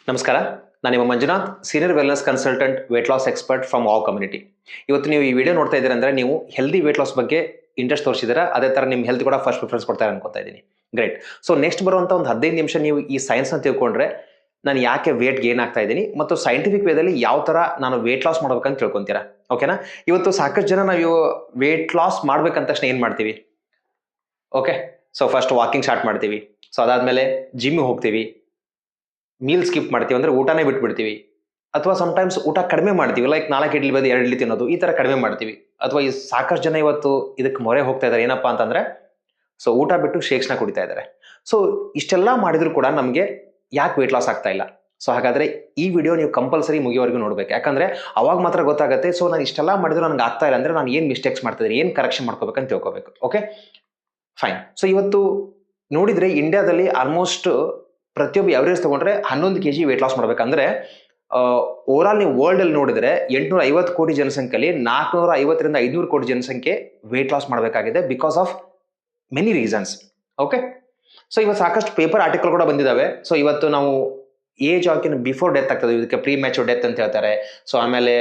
ನಮಸ್ಕಾರ, ನಾನು ನಿಮ್ಮ Manjunath, senior wellness consultant, weight loss expert from wow community. ಇವತ್ತು ನೀವು ಈ ವಿಡಿಯೋ ನೋಡ್ತಾ ಇದ್ದೀರಾ ಅಂದರೆ ನೀವು ಹೆಲ್ದಿ ವೇಟ್ ಲಾಸ್ ಬಗ್ಗೆ ಇಂಟ್ರೆಸ್ಟ್ ತೋರಿಸಿದ್ದೀರಾ. ಅದೇ ಥರ ನಿಮ್ಮ ಹೆಲ್ತ್ ಕೂಡ ಫಸ್ಟ್ ಪ್ರಿಫರೆನ್ಸ್ ಕೊಡ್ತಾರೆ ಅನ್ಕೋತಾ ಇದ್ದೀನಿ. ಗ್ರೇಟ್. ಸೊ ನೆಕ್ಸ್ಟ್ ಬರುವಂಥ ಒಂದು 15 ನಿಮಿಷ ನೀವು ಈ ಸೈನ್ಸ್ನ ತಿಳ್ಕೊಂಡ್ರೆ ನಾನು ಯಾಕೆ ವೇಟ್ ಗೇನ್ ಆಗ್ತಾ ಇದ್ದೀನಿ ಮತ್ತು ಸೈಂಟಿಫಿಕ್ ವೇದಲ್ಲಿ ಯಾವ ಥರ ನಾನು ವೇಟ್ ಲಾಸ್ ಮಾಡ್ಬೇಕಂತ ತಿಳ್ಕೊತೀರಾ. ಓಕೆನಾ? ಇವತ್ತು ಸಾಕಷ್ಟು ಜನ ನಾವು ವೇಟ್ ಲಾಸ್ ಮಾಡ್ಬೇಕಂತ ತಕ್ಷಣ ಏನು ಮಾಡ್ತೀವಿ? Okay, so first walking start ಮಾಡ್ತೀವಿ. ಸೊ ಅದಾದಮೇಲೆ ಜಿಮ್ಗೆ ಹೋಗ್ತೀವಿ, ಮೀಲ್ ಸ್ಕಿಪ್ ಮಾಡ್ತೀವಿ, ಅಂದರೆ ಊಟನೇ ಬಿಟ್ಬಿಡ್ತೀವಿ. ಅಥವಾ ಸಮ್ಟೈಮ್ಸ್ ಊಟ ಕಡಿಮೆ ಮಾಡ್ತೀವಿ, ಲೈಕ್ 4 ಇಡ್ಲಿ ಬದಲು 2 ಇಡ್ಲಿ ತಿನ್ನೋದು, ಈ ಥರ ಕಡಿಮೆ ಮಾಡ್ತೀವಿ. ಅಥವಾ ಈ ಸಾಕಷ್ಟು ಜನ ಇವತ್ತು ಇದಕ್ಕೆ ಮೊರೆ ಹೋಗ್ತಾ ಇದ್ದಾರೆ. ಏನಪ್ಪಾ ಅಂತಂದರೆ, ಸೊ ಊಟ ಬಿಟ್ಟು ಶೇಕ್ಸ್ನ ಕುಡಿತಾ ಇದ್ದಾರೆ. ಸೊ ಇಷ್ಟೆಲ್ಲ ಮಾಡಿದ್ರು ಕೂಡ ನಮಗೆ ಯಾಕೆ ವೇಟ್ ಲಾಸ್ ಆಗ್ತಾ ಇಲ್ಲ? ಸೊ ಹಾಗಾದರೆ ಈ ವಿಡಿಯೋ ನೀವು ಕಂಪಲ್ಸರಿ ಮುಗಿಯೋವರೆಗೂ ನೋಡ್ಬೇಕು. ಯಾಕಂದರೆ ಅವಾಗ ಮಾತ್ರ ಗೊತ್ತಾಗುತ್ತೆ. ಸೊ ನಾನು ಇಷ್ಟೆಲ್ಲ ಮಾಡಿದ್ರು ನನಗೆ ಆಗ್ತಾ ಇಲ್ಲ ಅಂದರೆ ನಾನು ಏನು ಮಿಸ್ಟೇಕ್ಸ್ ಮಾಡ್ತಿದ್ದೀನಿ, ಏನು ಕರೆಕ್ಷನ್ ಮಾಡ್ಕೋಬೇಕಂತ ತಿಳ್ಕೊಬೇಕು. Okay, fine. ಸೊ ಇವತ್ತು ನೋಡಿದರೆ ಇಂಡಿಯಾದಲ್ಲಿ ಆಲ್ಮೋಸ್ಟ್ ಪ್ರತಿಯೊಬ್ಬ ಎವರೇಜ್ ತಗೊಂಡ್ರೆ 11 kg ವೇಟ್ ಲಾಸ್ ಮಾಡ್ಬೇಕಂದ್ರೆ ಓವರಾಲ್ ನೀವು ವರ್ಲ್ಡ್ ಅಲ್ಲಿ ನೋಡಿದ್ರೆ 850 ಕೋಟಿ ಜನಸಂಖ್ಯೆಯಲ್ಲಿ 450ರಿಂದ 500 ಕೋಟಿ ಜನಸಂಖ್ಯೆ ವೇಟ್ ಲಾಸ್ ಮಾಡಬೇಕಾಗಿದೆ because of many reasons. Okay, so ಇವತ್ತು ಸಾಕಷ್ಟು ಪೇಪರ್ ಆರ್ಟಿಕಲ್ ಕೂಡ ಬಂದಿದ್ದಾವೆ. ಸೊ ಇವತ್ತು ನಾವು ಏಜ್ ಆಕಿನ ಬಿಫೋರ್ ಡೆತ್ ಆಗ್ತದೆ, ಇದಕ್ಕೆ ಪ್ರೀ ಮ್ಯಾಚೂರ್ ಡೆತ್ ಅಂತ ಹೇಳ್ತಾರೆ. ಸೊ ಆಮೇಲೆ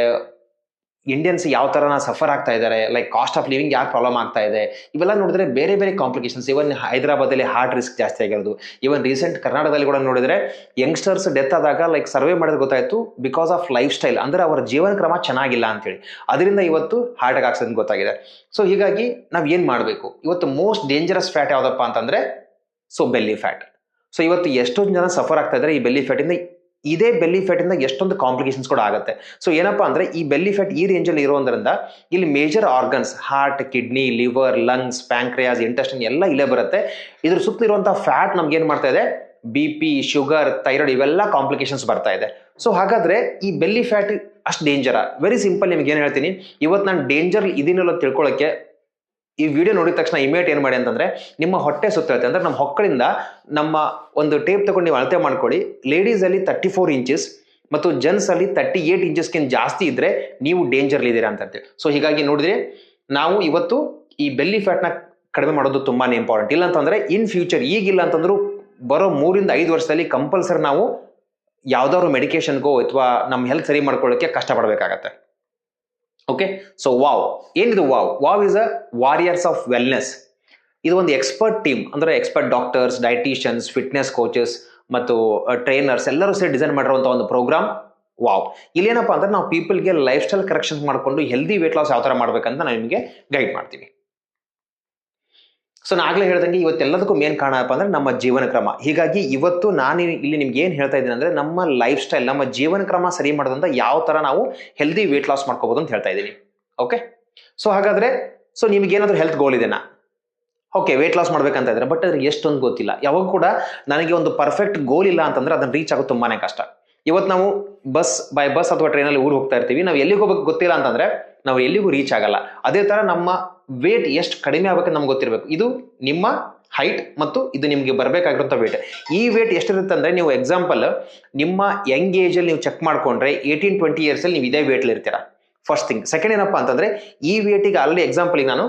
ಇಂಡಿಯನ್ಸ್ ಯಾವ ಥರ ಸಫರ್ ಆಗ್ತಾ ಇದ್ದಾರೆ, ಲೈಕ್ ಕಾಸ್ಟ್ ಆಫ್ ಲಿವಿಂಗ್ ಯಾಕೆ ಪ್ರಾಬ್ಲಮ್ ಆಗ್ತಾ ಇದೆ, ಇವೆಲ್ಲ ನೋಡಿದ್ರೆ ಬೇರೆ ಬೇರೆ ಕಾಂಪ್ಲಿಕೇಶನ್ಸ್. ಇವನ್ ಹೈದರಾಬಾದಲ್ಲಿ ಹಾರ್ಟ್ ರಿಸ್ಕ್ ಜಾಸ್ತಿ ಆಗಿರೋದು. ಇವನ್ ರೀಸೆಂಟ್ ಕರ್ನಾಟಕದಲ್ಲಿ ಕೂಡ ನೋಡಿದ್ರೆ ಯಂಗ್ಸ್ಟರ್ಸ್ ಡೆತ್ ಆದಾಗ ಲೈಕ್ ಸರ್ವೆ ಮಾಡಿದ್ರೆ ಗೊತ್ತಾಯ್ತು ಬಿಕಾಸ್ ಆಫ್ ಲೈಫ್ ಸ್ಟೈಲ್, ಅಂದ್ರೆ ಅವರ ಜೀವನ ಕ್ರಮ ಚೆನ್ನಾಗಿಲ್ಲ ಅಂತೇಳಿ, ಅದರಿಂದ ಇವತ್ತು ಹಾರ್ಟ್ ಅಟ್ಯಾಕ್ ಆಗ್ತದೆ ಗೊತ್ತಾಗಿದೆ. ಸೊ ಹೀಗಾಗಿ ನಾವು ಏನು ಮಾಡಬೇಕು? ಇವತ್ತು ಮೋಸ್ಟ್ ಡೇಂಜರಸ್ ಫ್ಯಾಟ್ ಯಾವುದಪ್ಪ ಅಂತಂದ್ರೆ ಸೊ ಬೆಲ್ಲಿ ಫ್ಯಾಟ್. ಸೊ ಇವತ್ತು ಎಷ್ಟೊಂದು ಜನ ಸಫರ್ ಆಗ್ತಾ ಇದ್ದಾರೆ ಈ ಬೆಲ್ಲಿ ಫ್ಯಾಟಿಂದ. ಇದೇ ಬೆಲ್ಲಿ ಫ್ಯಾಟಿಂದ ಎಷ್ಟೊಂದು ಕಾಂಪ್ಲಿಕೇಶನ್ಸ್ ಕೂಡ ಆಗುತ್ತೆ. ಸೊ ಏನಪ್ಪಾ ಅಂದ್ರೆ ಈ ಬೆಲ್ಲಿ ಫ್ಯಾಟ್ ಈ ರೇಂಜಲ್ಲಿ ಇರೋದ್ರಿಂದ ಇಲ್ಲಿ major organs, heart, kidney, liver, lungs, pancreas, intestine ಎಲ್ಲ ಇಲ್ಲೇ ಬರುತ್ತೆ. ಇದ್ರ ಸುತ್ತ ಇರುವಂತಹ ಫ್ಯಾಟ್ ನಮ್ಗೆ ಏನ್ ಮಾಡ್ತಾ ಇದೆ? BP, ಶುಗರ್, ಥೈರಾಯ್ಡ್ ಇವೆಲ್ಲ ಕಾಂಪ್ಲಿಕೇಶನ್ಸ್ ಬರ್ತಾ ಇದೆ. ಸೊ ಹಾಗಾದ್ರೆ ಈ ಬೆಲ್ಲಿ ಫ್ಯಾಟ್ ಅಷ್ಟು ಡೇಂಜರ? ವೆರಿ ಸಿಂಪಲ್, ನಿಮ್ಗೆ ಏನ್ ಹೇಳ್ತೀನಿ, ಇವತ್ತು ನಾನು ಡೇಂಜರ್ ಇದೀನಲ್ಲ ತಿಳ್ಕೊಳ್ಳೋಕೆ ಈ ವಿಡಿಯೋ ನೋಡಿದ ತಕ್ಷಣ ಇಮಿಡಿಯೇಟ್ ಏನು ಮಾಡಿ ಅಂತಂದ್ರೆ ನಿಮ್ಮ ಹೊಟ್ಟೆ ಸುತ್ತಳತೆ, ಅಂದ್ರೆ ನಮ್ಮ ಹೊಕ್ಕಳಿಂದ ನಮ್ಮ ಒಂದು ಟೇಪ್ ತಗೊಂಡು ನೀವು ಅಳತೆ ಮಾಡ್ಕೊಳ್ಳಿ. ಲೇಡೀಸ್ ಅಲ್ಲಿ 34 ಇಂಚಸ್ ಮತ್ತು ಜೆಂಟ್ಸ್ ಅಲ್ಲಿ 38 ಇಂಚಸ್ಗಿಂತ ಜಾಸ್ತಿ ಇದ್ರೆ ನೀವು ಡೇಂಜರ್ ಇದ್ದೀರಾ ಅಂತ ಹೇಳ್ತೀವಿ. ಸೊ ಹೀಗಾಗಿ ನೋಡಿದ್ರೆ ನಾವು ಇವತ್ತು ಈ ಬೆಲ್ಲಿ ಫ್ಯಾಟ್ನ ಕಡಿಮೆ ಮಾಡೋದು ತುಂಬಾನೇ ಇಂಪಾರ್ಟೆಂಟ್. ಇಲ್ಲ ಅಂತಂದ್ರೆ ಇನ್ ಫ್ಯೂಚರ್, ಈಗಿಲ್ಲ ಅಂತಂದ್ರೂ ಬರೋ 3 ರಿಂದ 5 ವರ್ಷದಲ್ಲಿ ಕಂಪಲ್ಸರಿ ನಾವು ಯಾವ್ದಾದ್ರು ಮೆಡಿಕೇಶನ್ಗೋ ಅಥವಾ ನಮ್ಮ ಹೆಲ್ತ್ ಸರಿ ಮಾಡ್ಕೊಳ್ಳೋಕೆ ಕಷ್ಟಪಡಬೇಕಾಗತ್ತೆ. ಓಕೆ, ಸೊ ವಾವ್ ಏನಿದು? Wow is a warriors of wellness. ಇದು ಒಂದು ಎಕ್ಸ್ಪರ್ಟ್ ಟೀಮ್, ಅಂದ್ರೆ ಎಕ್ಸ್ಪರ್ಟ್ ಡಾಕ್ಟರ್ಸ್, ಡೈಟಿಷಿಯನ್ಸ್, ಫಿಟ್ನೆಸ್ ಕೋಚಸ್ ಮತ್ತು ಟ್ರೈನರ್ಸ್ ಎಲ್ಲರೂ ಸೇರಿ ಡಿಸೈನ್ ಮಾಡಿರುವಂಥ ಒಂದು ಪ್ರೋಗ್ರಾಮ್ ವಾವ್. ಇಲ್ಲೇನಪ್ಪ ಅಂದ್ರೆ ನಾವು ಪೀಪಲ್ಗೆ ಲೈಫ್ ಸ್ಟೈಲ್ ಕರೆಕ್ಷನ್ಸ್ ಮಾಡಿಕೊಂಡು ಹೆಲ್ದಿ ವೇಟ್ ಲಾಸ್ ಯಾವ ಥರ ಮಾಡ್ಬೇಕಂತ ನಾವು ನಿಮಗೆ ಗೈಡ್ ಮಾಡ್ತೀವಿ. ಸೊ ನಾನು ಆಗ್ಲೇ ಹೇಳ್ದಂಗೆ ಇವತ್ತೆಲ್ಲದಕ್ಕೂ ಮೇನ್ ಕಾರಣ ಏನಪ್ಪ ಅಂದ್ರೆ ನಮ್ಮ ಜೀವನ ಕ್ರಮ. ಹೀಗಾಗಿ ಇವತ್ತು ನಾನು ಇಲ್ಲಿ ನಿಮ್ಗೆ ಏನು ಹೇಳ್ತಾ ಇದ್ದೀನಿ ಅಂದ್ರೆ ನಮ್ಮ ಲೈಫ್ ಸ್ಟೈಲ್, ನಮ್ಮ ಜೀವನ ಕ್ರಮ ಸರಿ ಮಾಡೋದ್ರಿಂದ ಯಾವ ತರ ನಾವು ಹೆಲ್ದಿ ವೇಟ್ ಲಾಸ್ ಮಾಡ್ಕೋಬಹುದು ಅಂತ ಹೇಳ್ತಾ ಇದ್ದೀನಿ. ಓಕೆ, ಸೊ ಹಾಗಾದ್ರೆ ಸೊ ನಿಮ್ಗೆ ಏನಾದ್ರು ಹೆಲ್ತ್ ಗೋಲ್ ಇದೆನಾ? ಓಕೆ, ವೇಟ್ ಲಾಸ್ ಮಾಡ್ಬೇಕಂತ ಇದ್ರೆ, ಬಟ್ ಅದ್ರ ಎಷ್ಟೊಂದು ಗೊತ್ತಿಲ್ಲ. ಯಾವಾಗ ಕೂಡ ನನಗೆ ಒಂದು ಪರ್ಫೆಕ್ಟ್ ಗೋಲ್ ಇಲ್ಲ ಅಂತಂದ್ರೆ ಅದನ್ನ ರೀಚ್ ಆಗೋದು ತುಂಬಾನೇ ಕಷ್ಟ. ಇವತ್ತು ನಾವು ಬಸ್ ಅಥವಾ ಟ್ರೈನಲ್ಲಿ ಊರಿಗೆ ಹೋಗ್ತಾ ಇರ್ತೀವಿ, ನಾವು ಎಲ್ಲಿಗೆ ಹೋಗ್ಬೇಕು ಗೊತ್ತಿಲ್ಲ ಅಂತಂದ್ರೆ ನಾವು ಎಲ್ಲಿಗೂ ರೀಚ್ ಆಗಲ್ಲ. ಅದೇ ತರ ನಮ್ಮ ವೇಟ್ ಎಷ್ಟು ಕಡಿಮೆ ಆಗ್ಬೇಕಂತ ನಮ್ಗೆ ಗೊತ್ತಿರಬೇಕು. ಇದು ನಿಮ್ಮ ಹೈಟ್ ಮತ್ತು ಇದು ನಿಮ್ಗೆ ಬರ್ಬೇಕಾಗಿರುವಂತ ವೇಟ್. ಈ ವೇಟ್ ಎಷ್ಟಿರುತ್ತೆ ಅಂದ್ರೆ, ನೀವು ಎಕ್ಸಾಂಪಲ್ ನಿಮ್ಮ ಯಂಗ್ ಏಜ್ ಅಲ್ಲಿ ನೀವು ಚೆಕ್ ಮಾಡ್ಕೊಂಡ್ರೆ 18-20 ಇಯರ್ಸ್ ಅಲ್ಲಿ ನೀವು ಇದೇ ವೇಟ್ ಇರ್ತೀರಾ. First thing. ಸೆಕೆಂಡ್ ಏನಪ್ಪಾ ಅಂತಂದ್ರೆ, ಈ ವೇಟಿಗೆ ಆಲ್ರೆಡಿ ಎಕ್ಸಾಂಪಲ್ ನಾನು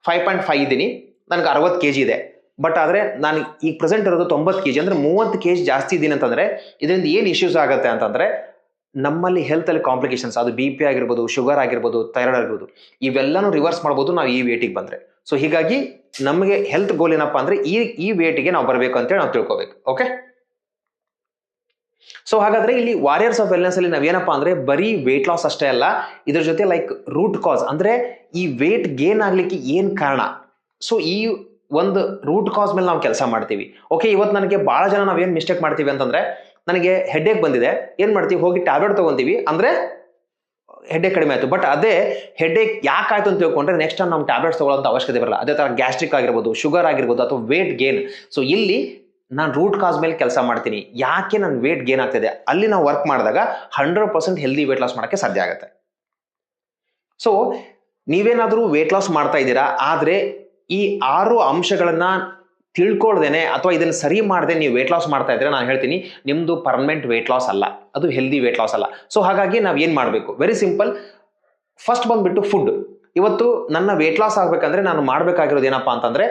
5.5 ಇದ್ದೀನಿ, ನನಗೆ 60 kg ಇದೆ. ಬಟ್ ಆದ್ರೆ ನಾನು ಈಗ ಪ್ರೆಸೆಂಟ್ ಇರೋದು 90 kg, ಅಂದ್ರೆ 30 kg ಜಾಸ್ತಿ ಇದ್ದೀನಿ ಅಂತಂದ್ರೆ ಇದರಿಂದ ಏನ್ ಇಶ್ಯೂಸ್ ಆಗುತ್ತೆ ಅಂತಂದ್ರೆ ನಮ್ಮಲ್ಲಿ ಹೆಲ್ತ್ ಅಲ್ಲಿ ಕಾಂಪ್ಲಿಕೇಶನ್ಸ್, ಅದು BP ಆಗಿರ್ಬೋದು, ಶುಗರ್ ಆಗಿರ್ಬೋದು, ಥೈರಾಯ್ಡ್ ಆಗಿರ್ಬೋದು, ಇವೆಲ್ಲಾನು ರಿವರ್ಸ್ ಮಾಡ್ಬೋದು ನಾವು ಈ ವೇಟಿಗೆ ಬಂದ್ರೆ. ಸೊ ಹೀಗಾಗಿ ನಮಗೆ ಹೆಲ್ತ್ ಗೋಲ್ ಏನಪ್ಪಾ ಅಂದ್ರೆ ಈ ವೇಟಿಗೆ ನಾವು ಬರಬೇಕು ಅಂತೇಳಿ ನಾವು ತಿಳ್ಕೊಬೇಕು. ಓಕೆ, ಸೊ ಹಾಗಾದ್ರೆ ಇಲ್ಲಿ ವಾರಿಯರ್ಸ್ ಆಫ್ ವೆಲ್ನೆಸ್ ಅಲ್ಲಿ ನಾವೇನಪ್ಪಾ ಅಂದ್ರೆ ಬರೀ ವೇಟ್ ಲಾಸ್ ಅಷ್ಟೇ ಅಲ್ಲ, ಇದ್ರ ಜೊತೆ ಲೈಕ್ ರೂಟ್ ಕಾಸ್, ಅಂದ್ರೆ ಈ ವೇಟ್ ಗೇನ್ ಆಗ್ಲಿಕ್ಕೆ ಏನ್ ಕಾರಣ, ಸೊ ಈ ಒಂದು ರೂಟ್ ಕಾಸ್ ಮೇಲೆ ನಾವು ಕೆಲಸ ಮಾಡ್ತೀವಿ. ಓಕೆ, ಇವತ್ತು ನನಗೆ ಬಹಳ ಜನ ನಾವೇನ್ ಮಿಸ್ಟೇಕ್ ಮಾಡ್ತೀವಿ ಅಂತಂದ್ರೆ, ನನಗೆ ಹೆಡ್ಏಕ್ ಬಂದಿದೆ, ಏನ್ ಮಾಡ್ತೀವಿ, ಹೋಗಿ ಟ್ಯಾಬ್ಲೆಟ್ ತಗೊಂತೀವಿ, ಅಂದ್ರೆ ಹೆಡ್ಏಕ್ ಕಡಿಮೆ ಆಯ್ತು. ಬಟ್ ಅದೇ ಹೆಡ್ಏಕ್ ಯಾಕಾಯ್ತು ಅಂತ ತಿಳ್ಕೊಂಡ್ರೆ ನೆಕ್ಸ್ಟ್ ಟೈಮ್ ನಾವು ಟ್ಯಾಬ್ಲೆಟ್ಸ್ ತಗೊಳ್ಳೋಂಥ ಅವಶ್ಯಕತೆ ಬರಲ್ಲ. ಅದೇ ತರ ಗ್ಯಾಸ್ಟ್ರಿಕ್ ಆಗಿರ್ಬೋದು, ಶುಗರ್ ಆಗಿರ್ಬೋದು, ಅಥವಾ ವೇಟ್ ಗೇನ್. ಸೊ ಇಲ್ಲಿ ನಾನು ರೂಟ್ ಕಾಸ್ ಮೇಲೆ ಕೆಲಸ ಮಾಡ್ತೀನಿ, ಯಾಕೆ ನನ್ನ ವೇಟ್ ಗೇನ್ ಆಗ್ತಿದೆ, ಅಲ್ಲಿ ನಾವು ವರ್ಕ್ ಮಾಡಿದಾಗ 100% ಹೆಲ್ದಿ ವೇಟ್ ಲಾಸ್ ಮಾಡೋಕ್ಕೆ ಸಾಧ್ಯ ಆಗುತ್ತೆ. ಸೊ ನೀವೇನಾದ್ರೂ ವೇಟ್ ಲಾಸ್ ಮಾಡ್ತಾ ಇದ್ದೀರಾ, ಆದ್ರೆ ಈ 6 ಅಂಶಗಳನ್ನ ತಿಳ್ಕೊಳ್ದೇನೆ ಅಥವಾ ಇದನ್ನ ಸರಿ ಮಾಡದೆ ನೀವು ವೇಟ್ ಲಾಸ್ ಮಾಡ್ತಾ ಇದ್ರೆ, ನಾನು ಹೇಳ್ತೀನಿ ನಿಮ್ದು ಪರ್ಮನೆಂಟ್ ವೇಟ್ ಲಾಸ್ ಅಲ್ಲ, ಅದು ಹೆಲ್ದಿ ವೇಟ್ ಲಾಸ್ ಅಲ್ಲ. ಸೊ ಹಾಗಾಗಿ ನಾವ್ ಏನ್ ಮಾಡ್ಬೇಕು? Very simple. ಫಸ್ಟ್ ಬಂದ್ಬಿಟ್ಟು ಫುಡ್. ಇವತ್ತು ನನ್ನ ವೇಟ್ ಲಾಸ್ ಆಗ್ಬೇಕಂದ್ರೆ ನಾನು ಮಾಡ್ಬೇಕಾಗಿರೋದು ಏನಪ್ಪಾ ಅಂತಂದ್ರೆ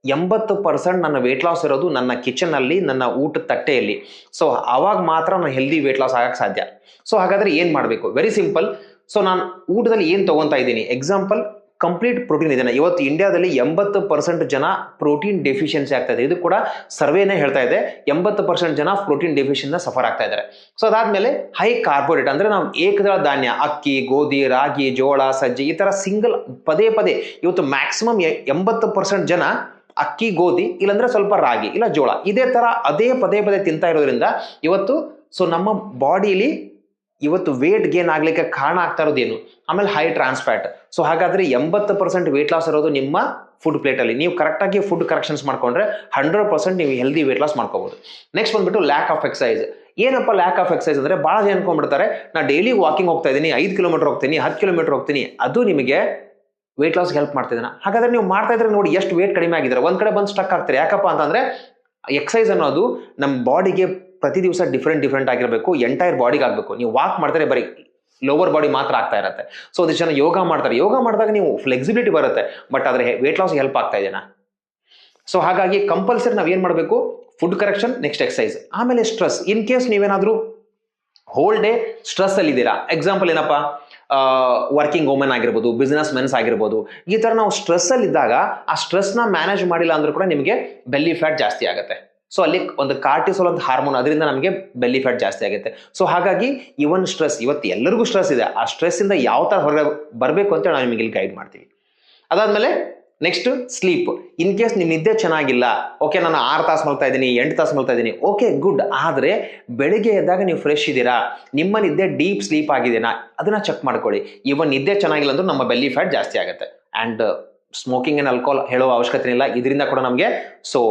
80% ನನ್ನ ವೇಟ್ ಲಾಸ್ ಇರೋದು ನನ್ನ ಕಿಚನ್ ಅಲ್ಲಿ, ನನ್ನ ಊಟದ ತಟ್ಟೆಯಲ್ಲಿ. ಸೊ ಅವಾಗ ಮಾತ್ರ ನಾನು ಹೆಲ್ದಿ ವೇಟ್ ಲಾಸ್ ಆಗಕ್ಕೆ ಸಾಧ್ಯ. ಸೊ ಹಾಗಾದ್ರೆ ಏನ್ ಮಾಡಬೇಕು? Very simple. ಸೊ ನಾನು ಊಟದಲ್ಲಿ ಏನ್ ತಗೊಂತಾ ಇದ್ದೀನಿ, ಎಕ್ಸಾಂಪಲ್ ಕಂಪ್ಲೀಟ್ ಪ್ರೋಟೀನ್ ಇದೆ. ಇವತ್ತು ಇಂಡಿಯಾದಲ್ಲಿ 80% ಜನ ಪ್ರೋಟೀನ್ ಡೆಫಿಷಿಯನ್ಸಿ ಆಗ್ತಾ ಇದೆ. ಇದು ಕೂಡ ಸರ್ವೇನೇ ಹೇಳ್ತಾ ಇದೆ, 80% ಜನ ಪ್ರೋಟೀನ್ ಡೆಫಿಷಿಯನ್ ಸಫರ್ ಆಗ್ತಾ ಇದ್ದಾರೆ. ಸೊ ಅದಾದ್ಮೇಲೆ ಹೈ ಕಾರ್ಬೋಹೈಡ್ರೇಟ್ ಅಂದ್ರೆ ನಾವು ಏಕದಳ ಧಾನ್ಯ, ಅಕ್ಕಿ, ಗೋಧಿ, ರಾಗಿ, ಜೋಳ, ಸಜ್ಜೆ ಈ ತರ ಸಿಂಗಲ್ ಪದೇ ಇವತ್ತು ಮ್ಯಾಕ್ಸಿಮಮ್ 80% ಜನ ಅಕ್ಕಿ, ಗೋಧಿ, ಇಲ್ಲಾಂದ್ರೆ ಸ್ವಲ್ಪ ರಾಗಿ ಇಲ್ಲ ಜೋಳ, ಇದೇ ತರ ಪದೇ ತಿಂತಾ ಇರೋದ್ರಿಂದ ಇವತ್ತು ಸೊ ನಮ್ಮ ಬಾಡಿಲಿ ಇವತ್ತು ವೇಟ್ ಗೇನ್ ಆಗ್ಲಿಕ್ಕೆ ಕಾರಣ ಆಗ್ತಾ ಇರೋದೇನು? ಆಮೇಲೆ ಹೈ ಟ್ರಾನ್ಸ್ಫ್ಯಾಟ್. ಸೊ ಹಾಗಾದ್ರೆ 80% ವೇಟ್ ಲಾಸ್ ಇರೋದು ನಿಮ್ಮ ಫುಡ್ ಪ್ಲೇಟ್ ಅಲ್ಲಿ. ನೀವು ಕರೆಕ್ಟ್ ಆಗಿ ಫುಡ್ ಕರೆಕ್ಷನ್ಸ್ ಮಾಡ್ಕೊಂಡ್ರೆ 100% ನೀವು ಹೆಲ್ದಿ ವೇಟ್ ಲಾಸ್ ಮಾಡ್ಕೋಬಹುದು. ನೆಕ್ಸ್ಟ್ ಬಂದ್ಬಿಟ್ಟು ಲ್ಯಾಕ್ ಆಫ್ ಎಕ್ಸಸೈಸ್. ಏನಪ್ಪ ಲ್ಯಾಕ್ ಆಫ್ ಎಕ್ಸಸೈಸ್ ಅಂದ್ರೆ, ಬಹಳ ಜನ ಅನ್ಕೊಂಡ್ಬಿಡ್ತಾರೆ, ನಾ ಡೈಲಿ ವಾಕಿಂಗ್ ಹೋಗ್ತಾ ಇದ್ದೀನಿ, 5 ಕಿಲೋಮೀಟರ್ ಹೋಗ್ತೀನಿ, 10 ಕಿಲೋಮೀಟರ್ ಹೋಗ್ತೀನಿ, ಅದು ನಿಮಗೆ ವೇಟ್ ಲಾಸ್ ಹೆಲ್ಪ್ ಮಾಡ್ತಿದ್ದಾನ? ಹಾಗಾದ್ರೆ ನೀವು ಮಾಡ್ತಾ ಇದ್ರೆ ನೋಡಿ ಎಷ್ಟು ವೇಟ್ ಕಡಿಮೆ ಆಗಿದ್ರೆ. ಒಂದ್ ಕಡೆ ಬಂದು ಸ್ಟಕ್ ಆಗ್ತಾರೆ. ಯಾಕಪ್ಪ ಅಂತಂದ್ರೆ ಎಕ್ಸಸೈಸ್ ಅನ್ನೋದು ನಮ್ಮ ಬಾಡಿಗೆ ಪ್ರತಿ ದಿವಸ ಡಿಫ್ರೆಂಟ್ ಆಗಿರಬೇಕು, ಎಂಟೈರ್ ಬಾಡಿಗೆ ಆಗಬೇಕು. ನೀವು ವಾಕ್ ಮಾಡಿದ್ರೆ ಬರೀ ಲೋವರ್ ಬಾಡಿ ಮಾತ್ರ ಆಗ್ತಾ ಇರುತ್ತೆ. ಸೊ ಅದಷ್ಟು ಜನ ಯೋಗ ಮಾಡ್ತಾರೆ, ಯೋಗ ಮಾಡಿದಾಗ ನೀವು ಫ್ಲೆಕ್ಸಿಬಿಲಿಟಿ ಬರುತ್ತೆ, ಬಟ್ ಆದ್ರೆ ವೇಟ್ ಲಾಸ್ ಹೆಲ್ಪ್ ಆಗ್ತಾ ಇದೆನಾ? ಸೊ ಹಾಗಾಗಿ ಕಂಪಲ್ಸರಿ ನಾವ್ ಏನ್ ಮಾಡಬೇಕು? Food correction, next exercise. ಆಮೇಲೆ ಸ್ಟ್ರೆಸ್. ಇನ್ ಕೇಸ್ ನೀವೇನಾದ್ರೂ ಹೋಲ್ ಡೇ ಸ್ಟ್ರೆಸ್ ಅಲ್ಲಿ ಇದ್ದೀರಾ, ಎಕ್ಸಾಂಪಲ್ ಏನಪ್ಪಾ, ವರ್ಕಿಂಗ್ ವುಮೆನ್ ಆಗಿರ್ಬೋದು, ಬಿಸ್ನೆಸ್ ಮೆನ್ಸ್ ಆಗಿರ್ಬೋದು, ಈ ತರ ನಾವು ಸ್ಟ್ರೆಸ್ ಅಲ್ಲಿ ಇದ್ದಾಗ ಆ ಸ್ಟ್ರೆಸ್ ನ ಮ್ಯಾನೇಜ್ ಮಾಡಿಲ್ಲ ಅಂದ್ರೂ ಕೂಡ ನಿಮಗೆ ಬೆಲ್ಲಿ ಫ್ಯಾಟ್ ಜಾಸ್ತಿ ಆಗುತ್ತೆ. ಸೊ ಅಲ್ಲಿ ಒಂದು ಕಾರ್ಟಿಸೋಲ್ ಅಂತ ಹಾರ್ಮೋನ್, ಅದರಿಂದ ನಮಗೆ ಬೆಲ್ಲಿ ಫ್ಯಾಟ್ ಜಾಸ್ತಿ ಆಗುತ್ತೆ. ಸೊ ಹಾಗಾಗಿ ಇವನ್ ಸ್ಟ್ರೆಸ್, ಇವತ್ತು ಎಲ್ಲರಿಗೂ ಸ್ಟ್ರೆಸ್ ಇದೆ, ಆ ಸ್ಟ್ರೆಸ್ ಇಂದ ಯಾವ ತರ ಹೊರಗೆ ಬರಬೇಕು ಅಂತ ನಾವು ನಿಮಗೆ ಇಲ್ಲಿ ಗೈಡ್ ಮಾಡ್ತೀವಿ. ಅದಾದ್ಮೇಲೆ ನೆಕ್ಸ್ಟ್ ಸ್ಲೀಪ್. ಇನ್ ಕೇಸ್ ನಿಮ್ ನಿದ್ದೆ ಚೆನ್ನಾಗಿಲ್ಲ, ಓಕೆ ನಾನು 6 ತಾಸು ಮಲ್ತಾ ಇದ್ದೀನಿ, 8 ತಾಸು ಮಲ್ತಾ ಇದ್ದೀನಿ, ಓಕೆ ಗುಡ್. ಆದ್ರೆ ಬೆಳಿಗ್ಗೆ ಎದ್ದಾಗ ನೀವು ಫ್ರೆಶ್ ಇದ್ದೀರಾ, ನಿಮ್ಮ ನಿದ್ದೆ ಡೀಪ್ ಸ್ಲೀಪ್ ಆಗಿದೆನಾ, ಅದನ್ನ ಚೆಕ್ ಮಾಡ್ಕೊಳ್ಳಿ. ಇವನ್ ನಿದ್ದೆ ಚೆನ್ನಾಗಿಲ್ಲ ಅಂದ್ರೆ ನಮ್ಮ ಬೆಲ್ಲಿ ಫ್ಯಾಟ್ ಜಾಸ್ತಿ ಆಗುತ್ತೆ. ಅಂಡ್ ಸ್ಮೋಕಿಂಗ್ ಅಂಡ್ ಆಲ್ಕೋಹಾಲ್ ಹೇಳೋ ಅವಶ್ಯಕತೆ ಇಲ್ಲ, ಇದರಿಂದ ಕೂಡ ನಮಗೆ ಸೊ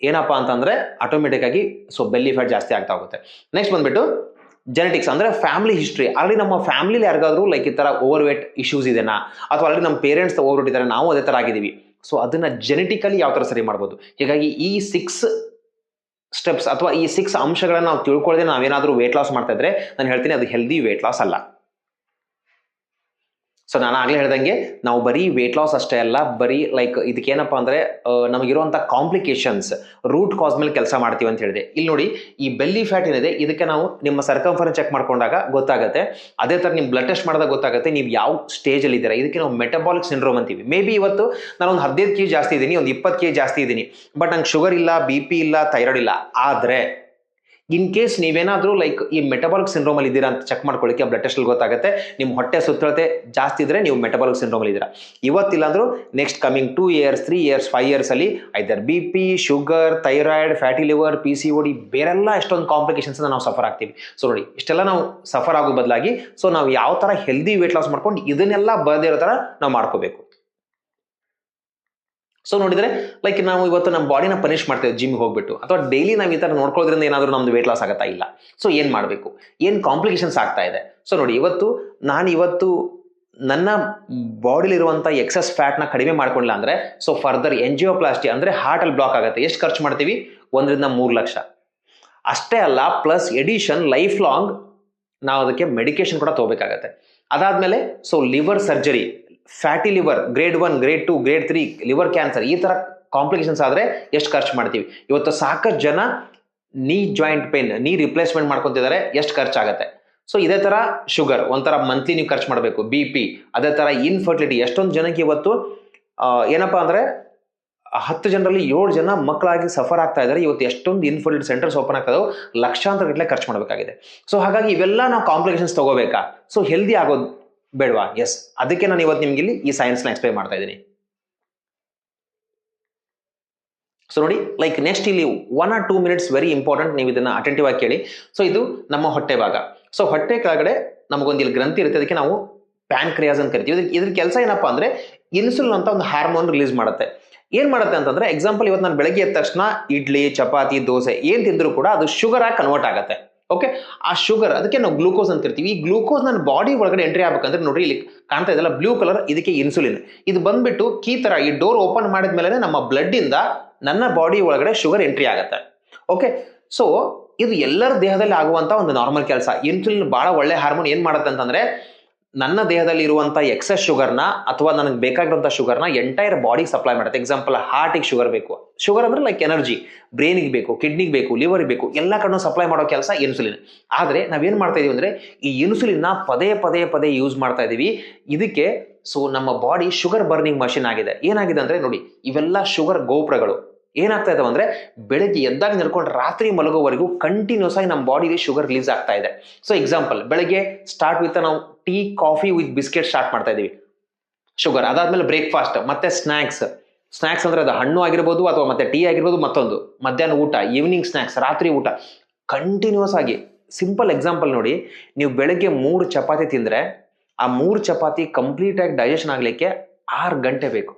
ಏನಪ್ಪಾ ಅಂತಂದ್ರೆ ಆಟೋಮೆಟಿಕ್ ಆಗಿ ಸೊ ಬೆಲ್ಲಿ ಫ್ಯಾಟ್ ಜಾಸ್ತಿ ಆಗ್ತಾ ಹೋಗುತ್ತೆ. ನೆಕ್ಸ್ಟ್ ಬಂದ್ಬಿಟ್ಟು ಜೆನೆಟಿಕ್ಸ್, ಅಂದ್ರೆ ಫ್ಯಾಮಿಲಿ ಹಿಸ್ಟ್ರಿ. ಆಲ್ರೆಡಿ ನಮ್ಮ ಫ್ಯಾಮಿಲಿ ಯಾರಿಗಾದ್ರೂ ಲೈಕ್ ಈ ತರ ಓವರ್ ವೇಟ್ ಇಶ್ಯೂಸ್ ಇದೆನಾ, ಅಥವಾ ಆಲ್ರೆಡಿ ನಮ್ಮ ಪೇರೆಂಟ್ಸ್ ಓವರ್ ವೇಟ್ ಇದ್ದಾರೆ, ನಾವು ಅದೇ ತರ ಆಗಿದ್ದೀವಿ, ಸೊ ಅದನ್ನ ಜೆನೆಟಿಕಲಿ ಯಾವ ತರ ಸರಿ ಮಾಡ್ಬೋದು. ಹೀಗಾಗಿ ಈ 6 ಸ್ಟೆಪ್ಸ್ ಅಥವಾ ಈ 6 ಅಂಶಗಳನ್ನ ನಾವು ತಿಳ್ಕೊಳ್ಳದೆ ನಾವೇನಾದ್ರೂ ವೇಟ್ ಲಾಸ್ ಮಾಡ್ತಾ ಇದ್ರೆ ನಾನು ಹೇಳ್ತೀನಿ ಅದು ಹೆಲ್ದಿ ವೇಟ್ ಲಾಸ್ ಅಲ್ಲ. ಸೊ ನಾನು ಆಗ್ಲೇ ಹೇಳ್ದಂಗೆ ನಾವು ಬರೀ ವೇಟ್ ಲಾಸ್ ಅಷ್ಟೇ ಅಲ್ಲ, ಬರೀ ಲೈಕ್ ಇದಕ್ಕೇನಪ್ಪ ಅಂದ್ರೆ ನಮಗಿರುವಂತ ಕಾಂಪ್ಲಿಕೇಶನ್ಸ್, ರೂಟ್ ಕಾಸ್ ಮೇಲೆ ಕೆಲಸ ಮಾಡ್ತೀವಿ ಅಂತ ಹೇಳಿದೆ. ಇಲ್ಲಿ ನೋಡಿ, ಈ ಬೆಲ್ಲಿ ಫ್ಯಾಟ್ ಏನಿದೆ ಇದಕ್ಕೆ ನಾವು ನಿಮ್ಮ ಸರ್ಕಂಫರೆನ್ಸ್ ಚೆಕ್ ಮಾಡ್ಕೊಂಡಾಗ ಗೊತ್ತಾಗುತ್ತೆ. ಅದೇ ತರ ನಿಮ್ ಬ್ಲಡ್ ಟೆಸ್ಟ್ ಮಾಡಿದಾಗ ಗೊತ್ತಾಗುತ್ತೆ ನೀವು ಯಾವ ಸ್ಟೇಜ್ ಅಲ್ಲಿ ಇದ್ದೀರಾ. ಇದಕ್ಕೆ ನಾವು ಮೆಟಬಾಲಿಕ್ ಸಿಂಡ್ರೋಮ್ ಅಂತೀವಿ. ಮೇ ಬಿ ಇವತ್ತು ನಾನು ಒಂದು 15 kg ಜಾಸ್ತಿ ಇದ್ದೀನಿ, ಒಂದು 20 kg ಜಾಸ್ತಿ ಇದ್ದೀನಿ, ಬಟ್ ನಂಗೆ ಶುಗರ್ ಇಲ್ಲ, BP ಇಲ್ಲ, ಥೈರಾಯ್ಡ್ ಇಲ್ಲ. ಆದ್ರೆ ಇನ್ ಕೇಸ್ ನೀವೇನಾದ್ರೂ ಲೈಕ್ ಈ ಮೆಟಬಾಲಿಕ್ ಸಿಂಡ್ರೋಮ್ ಅಲ್ಲಿ ಇದ್ದೀರಾ ಅಂತ ಚೆಕ್ ಮಾಡ್ಕೊಳ್ಳಿಕ್ಕೆ ಬ್ಲಡ್ ಟೆಸ್ಟ್ ಅಲ್ಲಿ ಗೊತ್ತಾಗುತ್ತೆ. ನಿಮ್ ಹೊಟ್ಟೆ ಸುತ್ತಳತೆ ಜಾಸ್ತಿ ಇದ್ರೆ ನೀವು ಮೆಟಬಾಲಿಕ್ ಸಿಂಡ್ರೋಮ್ ಅಲ್ಲಿ ಇದ್ದೀರಾ. ಇವತ್ತಿಲ್ಲ ಅಂದ್ರೂ next coming 2 years, 3 years, 5 years ಅಲ್ಲಿ ಐದರ್ BP, sugar, thyroid, fatty liver, PCOD ಬೇರೆಲ್ಲ ಎಷ್ಟೊಂದು ಕಾಂಪ್ಲಿಕೇಶನ್ಸ್ ನಾವು ಸಫರ್ ಆಗ್ತೀವಿ. ಸೊ ನೋಡಿ, ಇಷ್ಟೆಲ್ಲ ನಾವು ಸಫರ್ ಆಗೋ ಬದಲಾಗಿ ಸೊ ನಾವು ಯಾವ ತರ ಹೆಲ್ದಿ ವೇಟ್ ಲಾಸ್ ಮಾಡ್ಕೊಂಡು ಇದನ್ನೆಲ್ಲ ಬರದೇ ಇರೋ ತರ ನಾವು ಮಾಡ್ಕೋಬೇಕು. ಸೊ ನೋಡಿದ್ರೆ ಲೈಕ್ ನಾವು ಇವತ್ತು ನಮ್ಮ ಬಾಡಿನ ಪನಿಷ್ ಮಾಡ್ತೇವೆ ಜಿಮ್ ಹೋಗ್ಬಿಟ್ಟು, ಅಥವಾ ಡೈಲಿ ನಾವು ಈ ತರ ನೋಡ್ಕೊಳ್ಳೋದ್ರಿಂದ ಏನಾದ್ರೂ ನಮ್ದು ವೇಟ್ ಲಾಸ್ ಆಗತ್ತಾ? ಇಲ್ಲ. ಸೊ ಏನ್ ಮಾಡ್ಬೇಕು, ಏನ್ ಕಾಂಪ್ಲಿಕೇಶನ್ಸ್ ಆಗ್ತಾ ಇದೆ? ಸೊ ನೋಡಿ, ಇವತ್ತು ನನ್ನ ಬಾಡಿಲಿರುವಂತ ಎಕ್ಸಸ್ ಫ್ಯಾಟ್ ನ ಕಡಿಮೆ ಮಾಡ್ಕೊಂಡಿಲ್ಲ ಅಂದ್ರೆ ಸೊ ಫರ್ದರ್ ಎಂಜಿಯೋಪ್ಲಾಸ್ಟಿ ಅಂದ್ರೆ ಹಾರ್ಟ್ ಅಲ್ಲಿ ಬ್ಲಾಕ್ ಆಗುತ್ತೆ. ಎಷ್ಟು ಖರ್ಚು ಮಾಡ್ತೀವಿ? 1 ರಿಂದ 3 ಲಕ್ಷ. ಅಷ್ಟೇ ಅಲ್ಲ, ಪ್ಲಸ್ ಎಡಿಷನ್ ಲೈಫ್ ಲಾಂಗ್ ನಾವು ಅದಕ್ಕೆ ಮೆಡಿಕೇಶನ್ ಕೂಡ ತಗೋಬೇಕಾಗತ್ತೆ. ಅದಾದ್ಮೇಲೆ so liver surgery, fatty liver, grade 1, grade 2, grade 3 liver cancer, ಈ ತರ ಕಾಂಪ್ಲಿಕೇಶನ್ಸ್ ಆದ್ರೆ ಎಷ್ಟು ಖರ್ಚು ಮಾಡ್ತೀವಿ? ಇವತ್ತು ಸಾಕಷ್ಟು ಜನ knee joint pain, knee replacement ಮಾಡ್ಕೊತಿದ್ದಾರೆ, ಎಷ್ಟು ಖರ್ಚಾಗತ್ತೆ? ಸೊ ಇದೇ ತರ ಶುಗರ್ ಒಂಥರ ಮಂತ್ಲಿ ನೀವು ಖರ್ಚು ಮಾಡಬೇಕು. BP ಅದೇ ತರ ಇನ್ಫರ್ಟಿಲಿಟಿ, ಎಷ್ಟೊಂದು ಜನಕ್ಕೆ ಇವತ್ತು ಏನಪ್ಪಾ ಅಂದ್ರೆ 10 ಜನರಲ್ಲಿ 7 ಜನ ಮಕ್ಕಳಾಗಿ ಸಫರ್ ಆಗ್ತಾ ಇದ್ದಾರೆ. ಇವತ್ತು ಎಷ್ಟೊಂದು ಇನ್ಫರ್ಟಿಲಿಟಿ ಸೆಂಟರ್ಸ್ ಓಪನ್ ಆಗ್ತದೆ, ಲಕ್ಷಾಂತರ ಗಟ್ಟಲೆ ಖರ್ಚು ಮಾಡಬೇಕಾಗಿದೆ. ಸೊ ಹಾಗಾಗಿ ಇವೆಲ್ಲ ನಾವು ಕಾಂಪ್ಲಿಕೇಶನ್ಸ್ ತಗೋಬೇಕಾ? ಸೊ ಹೆಲ್ದಿ ಆಗೋದು ಬೇಡವಾ? ಎಸ್, ಅದಕ್ಕೆ ನಾನು ಇವತ್ತು ನಿಮ್ಗೆ ಇಲ್ಲಿ ಈ ಸೈನ್ಸ್ ನ ಎಕ್ಸ್ಪ್ಲೈನ್ ಮಾಡ್ತಾ ಇದ್ದೀನಿ. ಸೊ ನೋಡಿ, ಲೈಕ್ ನೆಕ್ಸ್ಟ್ ಇಲ್ಲಿ 1 or 2 minutes ವೆರಿ ಇಂಪಾರ್ಟೆಂಟ್, ನೀವು ಇದನ್ನ ಅಟೆಂಟಿವ್ ಆಗಿ ಕೇಳಿ. ಸೊ ಇದು ನಮ್ಮ ಹೊಟ್ಟೆ ಭಾಗ. ಸೊ ಹೊಟ್ಟೆ ಕೆಳಗಡೆ ನಮಗೊಂದು ಇಲ್ಲಿ ಗ್ರಂಥಿ ಇರುತ್ತೆ, ಅದಕ್ಕೆ ನಾವು ಪ್ಯಾನ್ಕ್ರಿಯಾಸ್ ಅಂತ ಕರಿತೀವಿ. ಇದ್ರ ಕೆಲಸ ಏನಪ್ಪಾ ಅಂದ್ರೆ ಇನ್ಸುಲಿನ್ ಅಂತ ಒಂದು ಹಾರ್ಮೋನ್ ರಿಲೀಸ್ ಮಾಡುತ್ತೆ. ಏನ್ ಮಾಡುತ್ತೆ ಅಂತಂದ್ರೆ, ಎಕ್ಸಾಂಪಲ್ ಇವತ್ತು ನಾನು ಬೆಳಗ್ಗೆ ಎದ್ದ ತಕ್ಷಣ ಇಡ್ಲಿ, ಚಪಾತಿ, ದೋಸೆ ಏನ್ ತಿಂದ್ರು ಕೂಡ ಅದು ಶುಗರ್ ಆಗಿ ಕನ್ವರ್ಟ್ ಆಗುತ್ತೆ. ಓಕೆ, ಆ ಶುಗರ್ ಅದಕ್ಕೆ ನಾವು ಗ್ಲೂಕೋಸ್ ಅಂತ ಕರಿತೀವಿ. ಈ ಗ್ಲೂಕೋಸ್ ನನ್ನ ಬಾಡಿ ಒಳಗಡೆ ಎಂಟ್ರಿ ಆಗ್ಬೇಕಂದ್ರೆ ನೋಡ್ರಿ, ಇಲ್ಲಿ ಕಾಣ್ತಾ ಇದೆಲ್ಲ ಬ್ಲೂ ಕಲರ್, ಇದಕ್ಕೆ ಇನ್ಸುಲಿನ್. ಇದು ಬಂದ್ಬಿಟ್ಟು ಈ ತರ ಈ ಡೋರ್ ಓಪನ್ ಮಾಡಿದ್ಮೇಲೆ ನಮ್ಮ ಬ್ಲಡ್ ಇಂದ ನನ್ನ ಬಾಡಿ ಒಳಗಡೆ ಶುಗರ್ ಎಂಟ್ರಿ ಆಗುತ್ತೆ. ಓಕೆ, ಸೊ ಇದು ಎಲ್ಲರ ದೇಹದಲ್ಲಿ ಆಗುವಂತ ಒಂದು ನಾರ್ಮಲ್ ಕೆಲಸ. ಇನ್ಸುಲಿನ್ ಬಹಳ ಒಳ್ಳೆ ಹಾರ್ಮೋನ್. ಏನ್ ಮಾಡುತ್ತೆ ಅಂತಂದ್ರೆ ನನ್ನ ದೇಹದಲ್ಲಿ ಇರುವಂತ ಎಕ್ಸೆಸ್ ಶುಗರ್ನ ಅಥವಾ ನನಗೆ ಬೇಕಾಗಿರುವಂತ ಶುಗರ್ನ ಎಂಟೈರ್ ಬಾಡಿಗೆ ಸಪ್ಲೈ ಮಾಡುತ್ತೆ. ಎಕ್ಸಾಂಪಲ್ ಹಾರ್ಟಿಗೆ ಶುಗರ್ ಬೇಕು, ಶುಗರ್ ಅಂದ್ರೆ ಲೈಕ್ ಎನರ್ಜಿ, ಬ್ರೈನಿಗೆ ಬೇಕು, ಕಿಡ್ನಿಗೆ ಬೇಕು, ಲಿವರ್ಗೆ ಬೇಕು, ಎಲ್ಲ ಕಡೆ ಸಪ್ಲೈ ಮಾಡೋ ಕೆಲಸ ಇನ್ಸುಲಿನ್. ಆದ್ರೆ ನಾವೇನ್ ಮಾಡ್ತಾ ಇದೀವಿ ಅಂದ್ರೆ ಈ ಇನ್ಸುಲಿನ್ ನ ಪದೇ ಪದೇ ಪದೇ ಯೂಸ್ ಮಾಡ್ತಾ ಇದೀವಿ. ಇದಕ್ಕೆ ಸೊ ನಮ್ಮ ಬಾಡಿ ಶುಗರ್ ಬರ್ನಿಂಗ್ ಮಷಿನ್ ಆಗಿದೆ. ಏನಾಗಿದೆ ಅಂದ್ರೆ ನೋಡಿ, ಇವೆಲ್ಲ ಶುಗರ್ ಗೋಪುರಗಳು ಏನಾಗ್ತಾ ಇದಾವೆ ಅಂದ್ರೆ ಬೆಳಗ್ಗೆ ಎದ್ದಾಗ ನಡ್ಕೊಂಡು ರಾತ್ರಿ ಮಲಗೋವರೆಗೂ ಕಂಟಿನ್ಯೂಸ್ ಆಗಿ ನಮ್ಮ ಬಾಡಿಲಿ ಶುಗರ್ ರಿಲೀಸ್ ಆಗ್ತಾ ಇದೆ. ಸೊ ಎಕ್ಸಾಂಪಲ್, ಬೆಳಗ್ಗೆ ಸ್ಟಾರ್ಟ್ ವಿತ್ ನಾವು tea coffee with biscuit start ಮಾಡ್ತಾ ಇದೀವಿ, ಶುಗರ್. ಅದಾದ್ಮೇಲೆ ಬ್ರೇಕ್ಫಾಸ್ಟ್, ಮತ್ತೆ ಸ್ನಾಕ್ಸ್ ಅಂದ್ರೆ ಅದು ಹಣ್ಣು ಆಗಿರ್ಬೋದು ಅಥವಾ ಮತ್ತೆ ಟೀ ಆಗಿರ್ಬೋದು, ಮತ್ತೊಂದು ಮಧ್ಯಾಹ್ನ ಊಟ, ಈವ್ನಿಂಗ್ ಸ್ನಾಕ್ಸ್, ರಾತ್ರಿ ಊಟ, ಕಂಟಿನ್ಯೂಸ್ ಆಗಿ. ಸಿಂಪಲ್ ಎಕ್ಸಾಂಪಲ್ ನೋಡಿ, ನೀವು ಬೆಳಗ್ಗೆ 3 ಚಪಾತಿ ತಿಂದ್ರೆ ಆ 3 ಚಪಾತಿ ಕಂಪ್ಲೀಟ್ ಆಗಿ ಡೈಜೆಷನ್ ಆಗ್ಲಿಕ್ಕೆ 6 ಗಂಟೆ ಬೇಕು.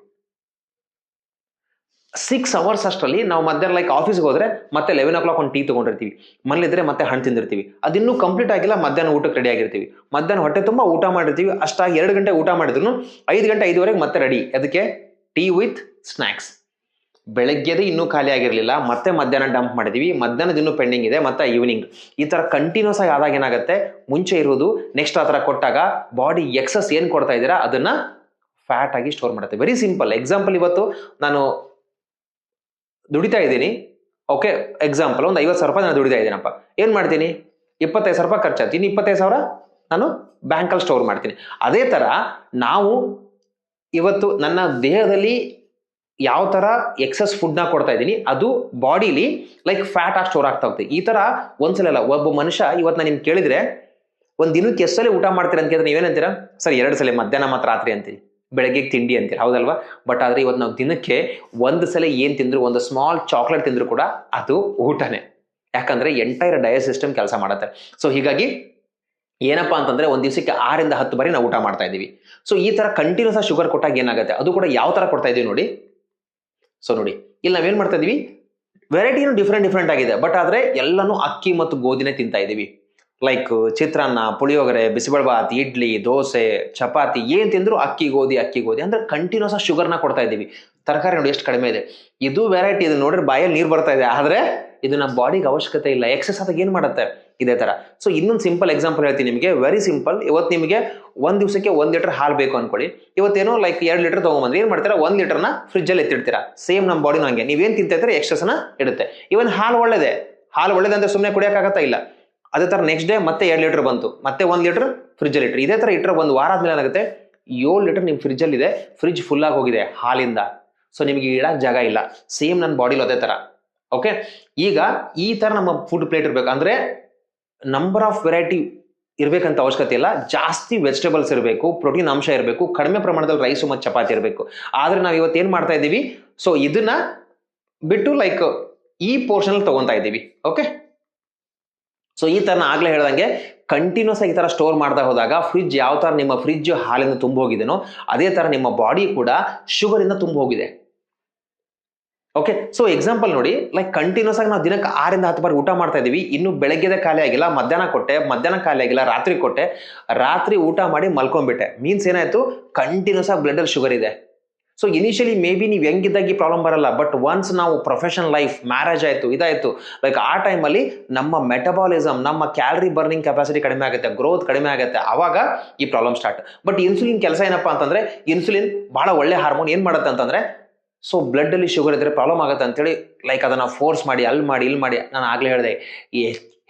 6 ಅವರ್ಸ್ ಅಷ್ಟರಲ್ಲಿ ನಾವು ಮಧ್ಯಾಹ್ನ ಲೈಕ್ ಆಫೀಸ್ಗೆ ಹೋದ್ರೆ ಮತ್ತೆ 11 o'clock ಒಂದು ಟೀ ತಗೊಂಡಿರ್ತೀವಿ, ಮನೇಲಿದ್ರೆ ಮತ್ತೆ ಹಣ್ಣು ತಿಂದಿರ್ತೀವಿ, ಅದಿನ್ನೂ ಕಂಪ್ಲೀಟ್ ಆಗಿಲ್ಲ, ಮಧ್ಯಾಹ್ನ ಊಟಕ್ಕೆ ರೆಡಿ ಆಗಿರ್ತೀವಿ, ಮಧ್ಯಾಹ್ನ ಹೊಟ್ಟೆ ತುಂಬಾ ಊಟ ಮಾಡಿರ್ತೀವಿ, ಅಷ್ಟಾಗಿ 2 ಗಂಟೆ ಊಟ ಮಾಡಿದ್ರು 5 ಗಂಟೆ 5:30 ಮತ್ತೆ ರೆಡಿ. ಅದಕ್ಕೆ ಟೀ ವಿತ್ ಸ್ನಾಕ್ಸ್. ಬೆಳಗ್ಗೆದು ಇನ್ನೂ ಖಾಲಿ ಆಗಿರ್ಲಿಲ್ಲ, ಮತ್ತೆ ಮಧ್ಯಾಹ್ನ ಡಂಪ್ ಮಾಡಿದೀವಿ, ಮಧ್ಯಾಹ್ನದ ಇನ್ನೂ ಪೆಂಡಿಂಗ್ ಇದೆ, ಮತ್ತೆ ಈವ್ನಿಂಗ್. ಈ ತರ ಕಂಟಿನ್ಯೂಸ್ ಆಗಿ ಆದಾಗ ಏನಾಗುತ್ತೆ, ಮುಂಚೆ ಇರುವುದು ನೆಕ್ಸ್ಟ್ ಆ ತರ ಕೊಟ್ಟಾಗ ಬಾಡಿ ಎಕ್ಸಸ್ ಏನ್ ಕೊಡ್ತಾ ಇದ್ದೀರಾ ಅದನ್ನ ಫ್ಯಾಟ್ ಆಗಿ ಸ್ಟೋರ್ ಮಾಡುತ್ತೆ. Very simple example. ಇವತ್ತು ನಾನು ದುಡಿತಾ ಇದ್ದೀನಿ, ಓಕೆ, ಎಕ್ಸಾಂಪಲ್ ಒಂದು 50,000 ರೂಪಾಯಿ ನಾನು ದುಡಿತಾ ಇದ್ದೀನಪ್ಪ. ಏನ್ ಮಾಡ್ತೀನಿ, 25,000 ರೂಪಾಯಿ ಖರ್ಚಾಗ್ತೀನಿ, 25,000 ನಾನು ಬ್ಯಾಂಕಲ್ಲಿ ಸ್ಟೋರ್ ಮಾಡ್ತೀನಿ. ಅದೇ ತರ ನಾವು ಇವತ್ತು ನನ್ನ ದೇಹದಲ್ಲಿ ಯಾವ ತರ ಎಕ್ಸಸ್ ಫುಡ್ ನ ಕೊಡ್ತಾ ಇದ್ದೀನಿ ಅದು ಬಾಡಿಲಿ ಲೈಕ್ ಫ್ಯಾಟ್ ಆಗಿ ಸ್ಟೋರ್ ಆಗ್ತಾ ಹೋಗ್ತದೆ. ಈ ತರ ಒಂದ್ಸಲ ಅಲ್ಲ, ಒಬ್ಬ ಮನುಷ್ಯ ಇವತ್ತು ನಾನು ನಿಮ್ಗೆ ಕೇಳಿದ್ರೆ ಒಂದ್ ದಿನಕ್ಕೆ ಎಷ್ಟು ಸಲ ಊಟ ಮಾಡ್ತೀರಾ ಅಂತ ಕೇಳಿದ್ರೆ ನೀವೇನಂತೀರಾ, ಸರ್ 2 ಸಲ, ಮಧ್ಯಾಹ್ನ ಮಾತ್ರ ರಾತ್ರಿ ಅಂತೀರಿ, ಬೆಳಗ್ಗೆ ತಿಂಡಿ ಅಂತೀರಿ, ಹೌದಲ್ವಾ? ಬಟ್ ಆದ್ರೆ ಇವತ್ತು ನಾವು ದಿನಕ್ಕೆ 1 ಸಲ ಏನ್ ತಿಂದ್ರು, ಒಂದು ಸ್ಮಾಲ್ ಚಾಕ್ಲೇಟ್ ತಿಂದ್ರು ಕೂಡ ಅದು ಊಟನೇ. ಯಾಕಂದ್ರೆ ಎಂಟೈರ್ ಡಯಟ್ ಸಿಸ್ಟಮ್ ಕೆಲಸ ಮಾಡುತ್ತೆ. ಸೊ ಹೀಗಾಗಿ ಏನಪ್ಪಾ ಅಂತಂದ್ರೆ ಒಂದ್ ದಿವಸಕ್ಕೆ 6 ಇಂದ 10 ಬಾರಿ ನಾವು ಊಟ ಮಾಡ್ತಾ ಇದೀವಿ. ಸೊ ಈ ತರ ಕಂಟಿನ್ಯೂಸ್ ಆಗಿ ಶುಗರ್ ಕೊಟ್ಟಾಗ ಏನಾಗುತ್ತೆ, ಅದು ಕೂಡ ಯಾವ ತರ ಕೊಡ್ತಾ ಇದೀವಿ ನೋಡಿ. ಸೊ ನೋಡಿ, ಇಲ್ಲಿ ನಾವೇನ್ ಮಾಡ್ತಾ ಇದೀವಿ, ವೆರೈಟಿನೂ ಡಿಫ್ರೆಂಟ್ ಆಗಿದೆ, ಬಟ್ ಆದ್ರೆ ಎಲ್ಲಾನು ಅಕ್ಕಿ ಮತ್ತು ಗೋಧಿನೇ ತಿಂತಾ ಇದೀವಿ. ಲೈಕ್ ಚಿತ್ರಾನ್ನ, ಪುಳಿಯೋಗರೆ, ಬಿಸಿಬೇಳೆಬಾತ್, ಇಡ್ಲಿ, ದೋಸೆ, ಚಪಾತಿ, ಏನ್ ತಿಂದ್ರು ಅಕ್ಕಿ ಗೋಧಿ ಅಂದ್ರೆ ಕಂಟಿನ್ಯೂಸ್ ಆಗಿ ಶುಗರ್ನ ಕೊಡ್ತಾ ಇದೀವಿ. ತರಕಾರಿ ನೋಡಿ ಎಷ್ಟು ಕಡಿಮೆ ಇದೆ, ಇದು ವೆರೈಟಿ, ಇದು ನೋಡ್ರೆ ಬಾಯಲ್ಲಿ ನೀರು ಬರ್ತಾ ಇದೆ, ಆದ್ರೆ ಇದು ನಮ್ಮ ಬಾಡಿಗೆ ಅವಶ್ಯಕತೆ ಇಲ್ಲ. ಎಕ್ಸೆಸ್ ಆದಾಗ ಏನ್ ಮಾಡುತ್ತೆ, ಇದೇ ತರ. ಸೊ ಇನ್ನೊಂದು ಸಿಂಪಲ್ ಎಕ್ಸಾಂಪಲ್ ಹೇಳ್ತೀನಿ ನಿಮಗೆ, ವೆರಿ ಸಿಂಪಲ್. ಇವತ್ತು ನಿಮಗೆ 1 ದಿವಸಕ್ಕೆ 1 ಲೀಟರ್ ಹಾಲು ಬೇಕು ಅನ್ಕೊಳ್ಳಿ, ಇವತ್ತೇನೋ ಲೈಕ್ 2 ಲೀಟರ್ ತಗೊಂಡ್ಬಂದ್ರೆ ಏನ್ ಮಾಡ್ತೀರಾ, 1 ಲೀಟರ್ನ ಫ್ರಿಜ್ ಅಲ್ಲಿ ಎತ್ತಿಡ್ತೀರಾ. ಸೇಮ್ ನಮ್ಮ ಬಾಡಿನೂ ಹಂಗೆ, ನೀವೇನ್ ತಿಂತಾ ಇದ್ರೆ ಎಕ್ಸೆಸ್ ನ ಇಡುತ್ತೆ. ಇವನ್ ಹಾಲು ಒಳ್ಳೇದೆ ಅಂತ ಸುಮ್ಮನೆ ಕುಡಿಯೋಕ್ಕಾಗತ್ತಾ, ಇಲ್ಲ. ಅದೇ ತರ ನೆಕ್ಸ್ಟ್ ಡೇ ಮತ್ತೆ 2 ಲೀಟರ್ ಬಂತು, ಮತ್ತೆ 1 ಲೀಟರ್ ಫ್ರಿಜ್ ಅಲ್ಲಿ ಇಟ್ಟರು. ಇದೇ ತರ ಇಟ್ಟರೆ 1 ವಾರ ಆದ್ಮೇಲೆ ಏನಾಗುತ್ತೆ, 7 ಲೀಟರ್ ನಿಮ್ ಫ್ರಿಜ್ ಅಲ್ಲಿ ಇದೆ, ಫ್ರಿಜ್ ಫುಲ್ ಆಗಿ ಹೋಗಿದೆ ಹಾಲಿಂದ. ಸೊ ನಿಮಗೆ ಇಡಕ್ ಜಾಗ ಇಲ್ಲ. ಸೇಮ್ ನನ್ನ ಬಾಡಿಲಿ ಅದೇ ತರ. ಓಕೆ, ಈಗ ಈ ತರ ನಮ್ಮ ಫುಡ್ ಪ್ಲೇಟ್ ಇರ್ಬೇಕು. ಅಂದ್ರೆ ನಂಬರ್ ಆಫ್ ವೆರೈಟಿ ಇರ್ಬೇಕಂತ ಅವಶ್ಯಕತೆ ಇಲ್ಲ, ಜಾಸ್ತಿ ವೆಜಿಟೇಬಲ್ಸ್ ಇರಬೇಕು, ಪ್ರೋಟೀನ್ ಅಂಶ ಇರಬೇಕು, ಕಡಿಮೆ ಪ್ರಮಾಣದಲ್ಲಿ ರೈಸು ಮತ್ತು ಚಪಾತಿ ಇರಬೇಕು. ಆದ್ರೆ ನಾವು ಇವತ್ತು ಏನ್ ಮಾಡ್ತಾ ಇದ್ದೀವಿ, ಸೊ ಇದನ್ನ ಬಿಟ್ಟು ಲೈಕ್ ಈ ಪೋರ್ಷನ್ ಅಲ್ಲಿ ತಗೊಂತಾ ಇದ್ದೀವಿ. ಓಕೆ, ಸೊ ಈ ತರ ಆಗ್ಲೇ ಹೇಳ್ದಂಗೆ ಕಂಟಿನ್ಯೂಸ್ ಆಗಿ ಈ ತರ ಸ್ಟೋರ್ ಮಾಡ್ತಾ ಹೋದಾಗ ಫ್ರಿಜ್ ಯಾವ ತರ ನಿಮ್ಮ ಫ್ರಿಜ್ ಹಾಲಿಂದ ತುಂಬ ಹೋಗಿದೆನೋ ಅದೇ ತರ ನಿಮ್ಮ ಬಾಡಿ ಕೂಡ ಶುಗರ್ ಇಂದ ತುಂಬ ಹೋಗಿದೆ. ಓಕೆ, ಸೊ ಎಕ್ಸಾಂಪಲ್ ನೋಡಿ, ಲೈಕ್ ಕಂಟಿನ್ಯೂಸ್ ಆಗಿ ನಾವು ದಿನಕ್ಕೆ 6 ಇಂದ 10 ಬಾರಿ ಊಟ ಮಾಡ್ತಾ ಇದೀವಿ. ಇನ್ನು ಬೆಳಗ್ಗೆದ ಖಾಲಿ ಆಗಿಲ್ಲ, ಮಧ್ಯಾಹ್ನ ಖಾಲಿ ಆಗಿಲ್ಲ, ರಾತ್ರಿ ಕೊಟ್ಟೆ, ರಾತ್ರಿ ಊಟ ಮಾಡಿ ಮಲ್ಕೊಂಡ್ಬಿಟ್ಟೆ. ಮೀನ್ಸ್ ಏನಾಯ್ತು, ಕಂಟಿನ್ಯೂಸ್ ಆಗಿ ಬ್ಲಡ್ ಅಲ್ಲಿ ಶುಗರ್ ಇದೆ. ಸೊ ಇನಿಷಿಯಲಿ ಮೇ ಬಿ ನೀವು ಹೆಂಗಿದ್ದಾಗಿ ಪ್ರಾಬ್ಲಮ್ ಬರಲ್ಲ, ಬಟ್ ಒನ್ಸ್ ನಾವು ಪ್ರೊಫೆಷನಲ್ ಲೈಫ್, ಮ್ಯಾರೇಜ್ ಆಯ್ತು, ಇದಾಯ್ತು, ಲೈಕ್ ಆ ಟೈಮಲ್ಲಿ ನಮ್ಮ ಮೆಟಬಾಲಿಸಮ್, ನಮ್ಮ ಕ್ಯಾಲರಿ ಬರ್ನಿಂಗ್ ಕೆಪಾಸಿಟಿ ಕಡಿಮೆ ಆಗುತ್ತೆ, ಗ್ರೋತ್ ಕಡಿಮೆ ಆಗುತ್ತೆ, ಅವಾಗ ಈ ಪ್ರಾಬ್ಲಮ್ ಸ್ಟಾರ್ಟ್. ಬಟ್ ಇನ್ಸುಲಿನ್ ಕೆಲಸ ಏನಪ್ಪಾ ಅಂತಂದ್ರೆ, ಇನ್ಸುಲಿನ್ ಬಹಳ ಒಳ್ಳೆ ಹಾರ್ಮೋನ್. ಏನ್ ಮಾಡುತ್ತೆ ಅಂತಂದ್ರೆ, ಸೊ ಬ್ಲಡ್ ಅಲ್ಲಿ ಶುಗರ್ ಇದ್ರೆ ಪ್ರಾಬ್ಲಮ್ ಆಗುತ್ತೆ ಅಂತೇಳಿ ಲೈಕ್ ಅದನ್ನ ಫೋರ್ಸ್ ಮಾಡಿ ಅಲ್ಲಿ ಮಾಡಿ ನಾನು ಆಗ್ಲೇ ಹೇಳಿದೆ, ಈ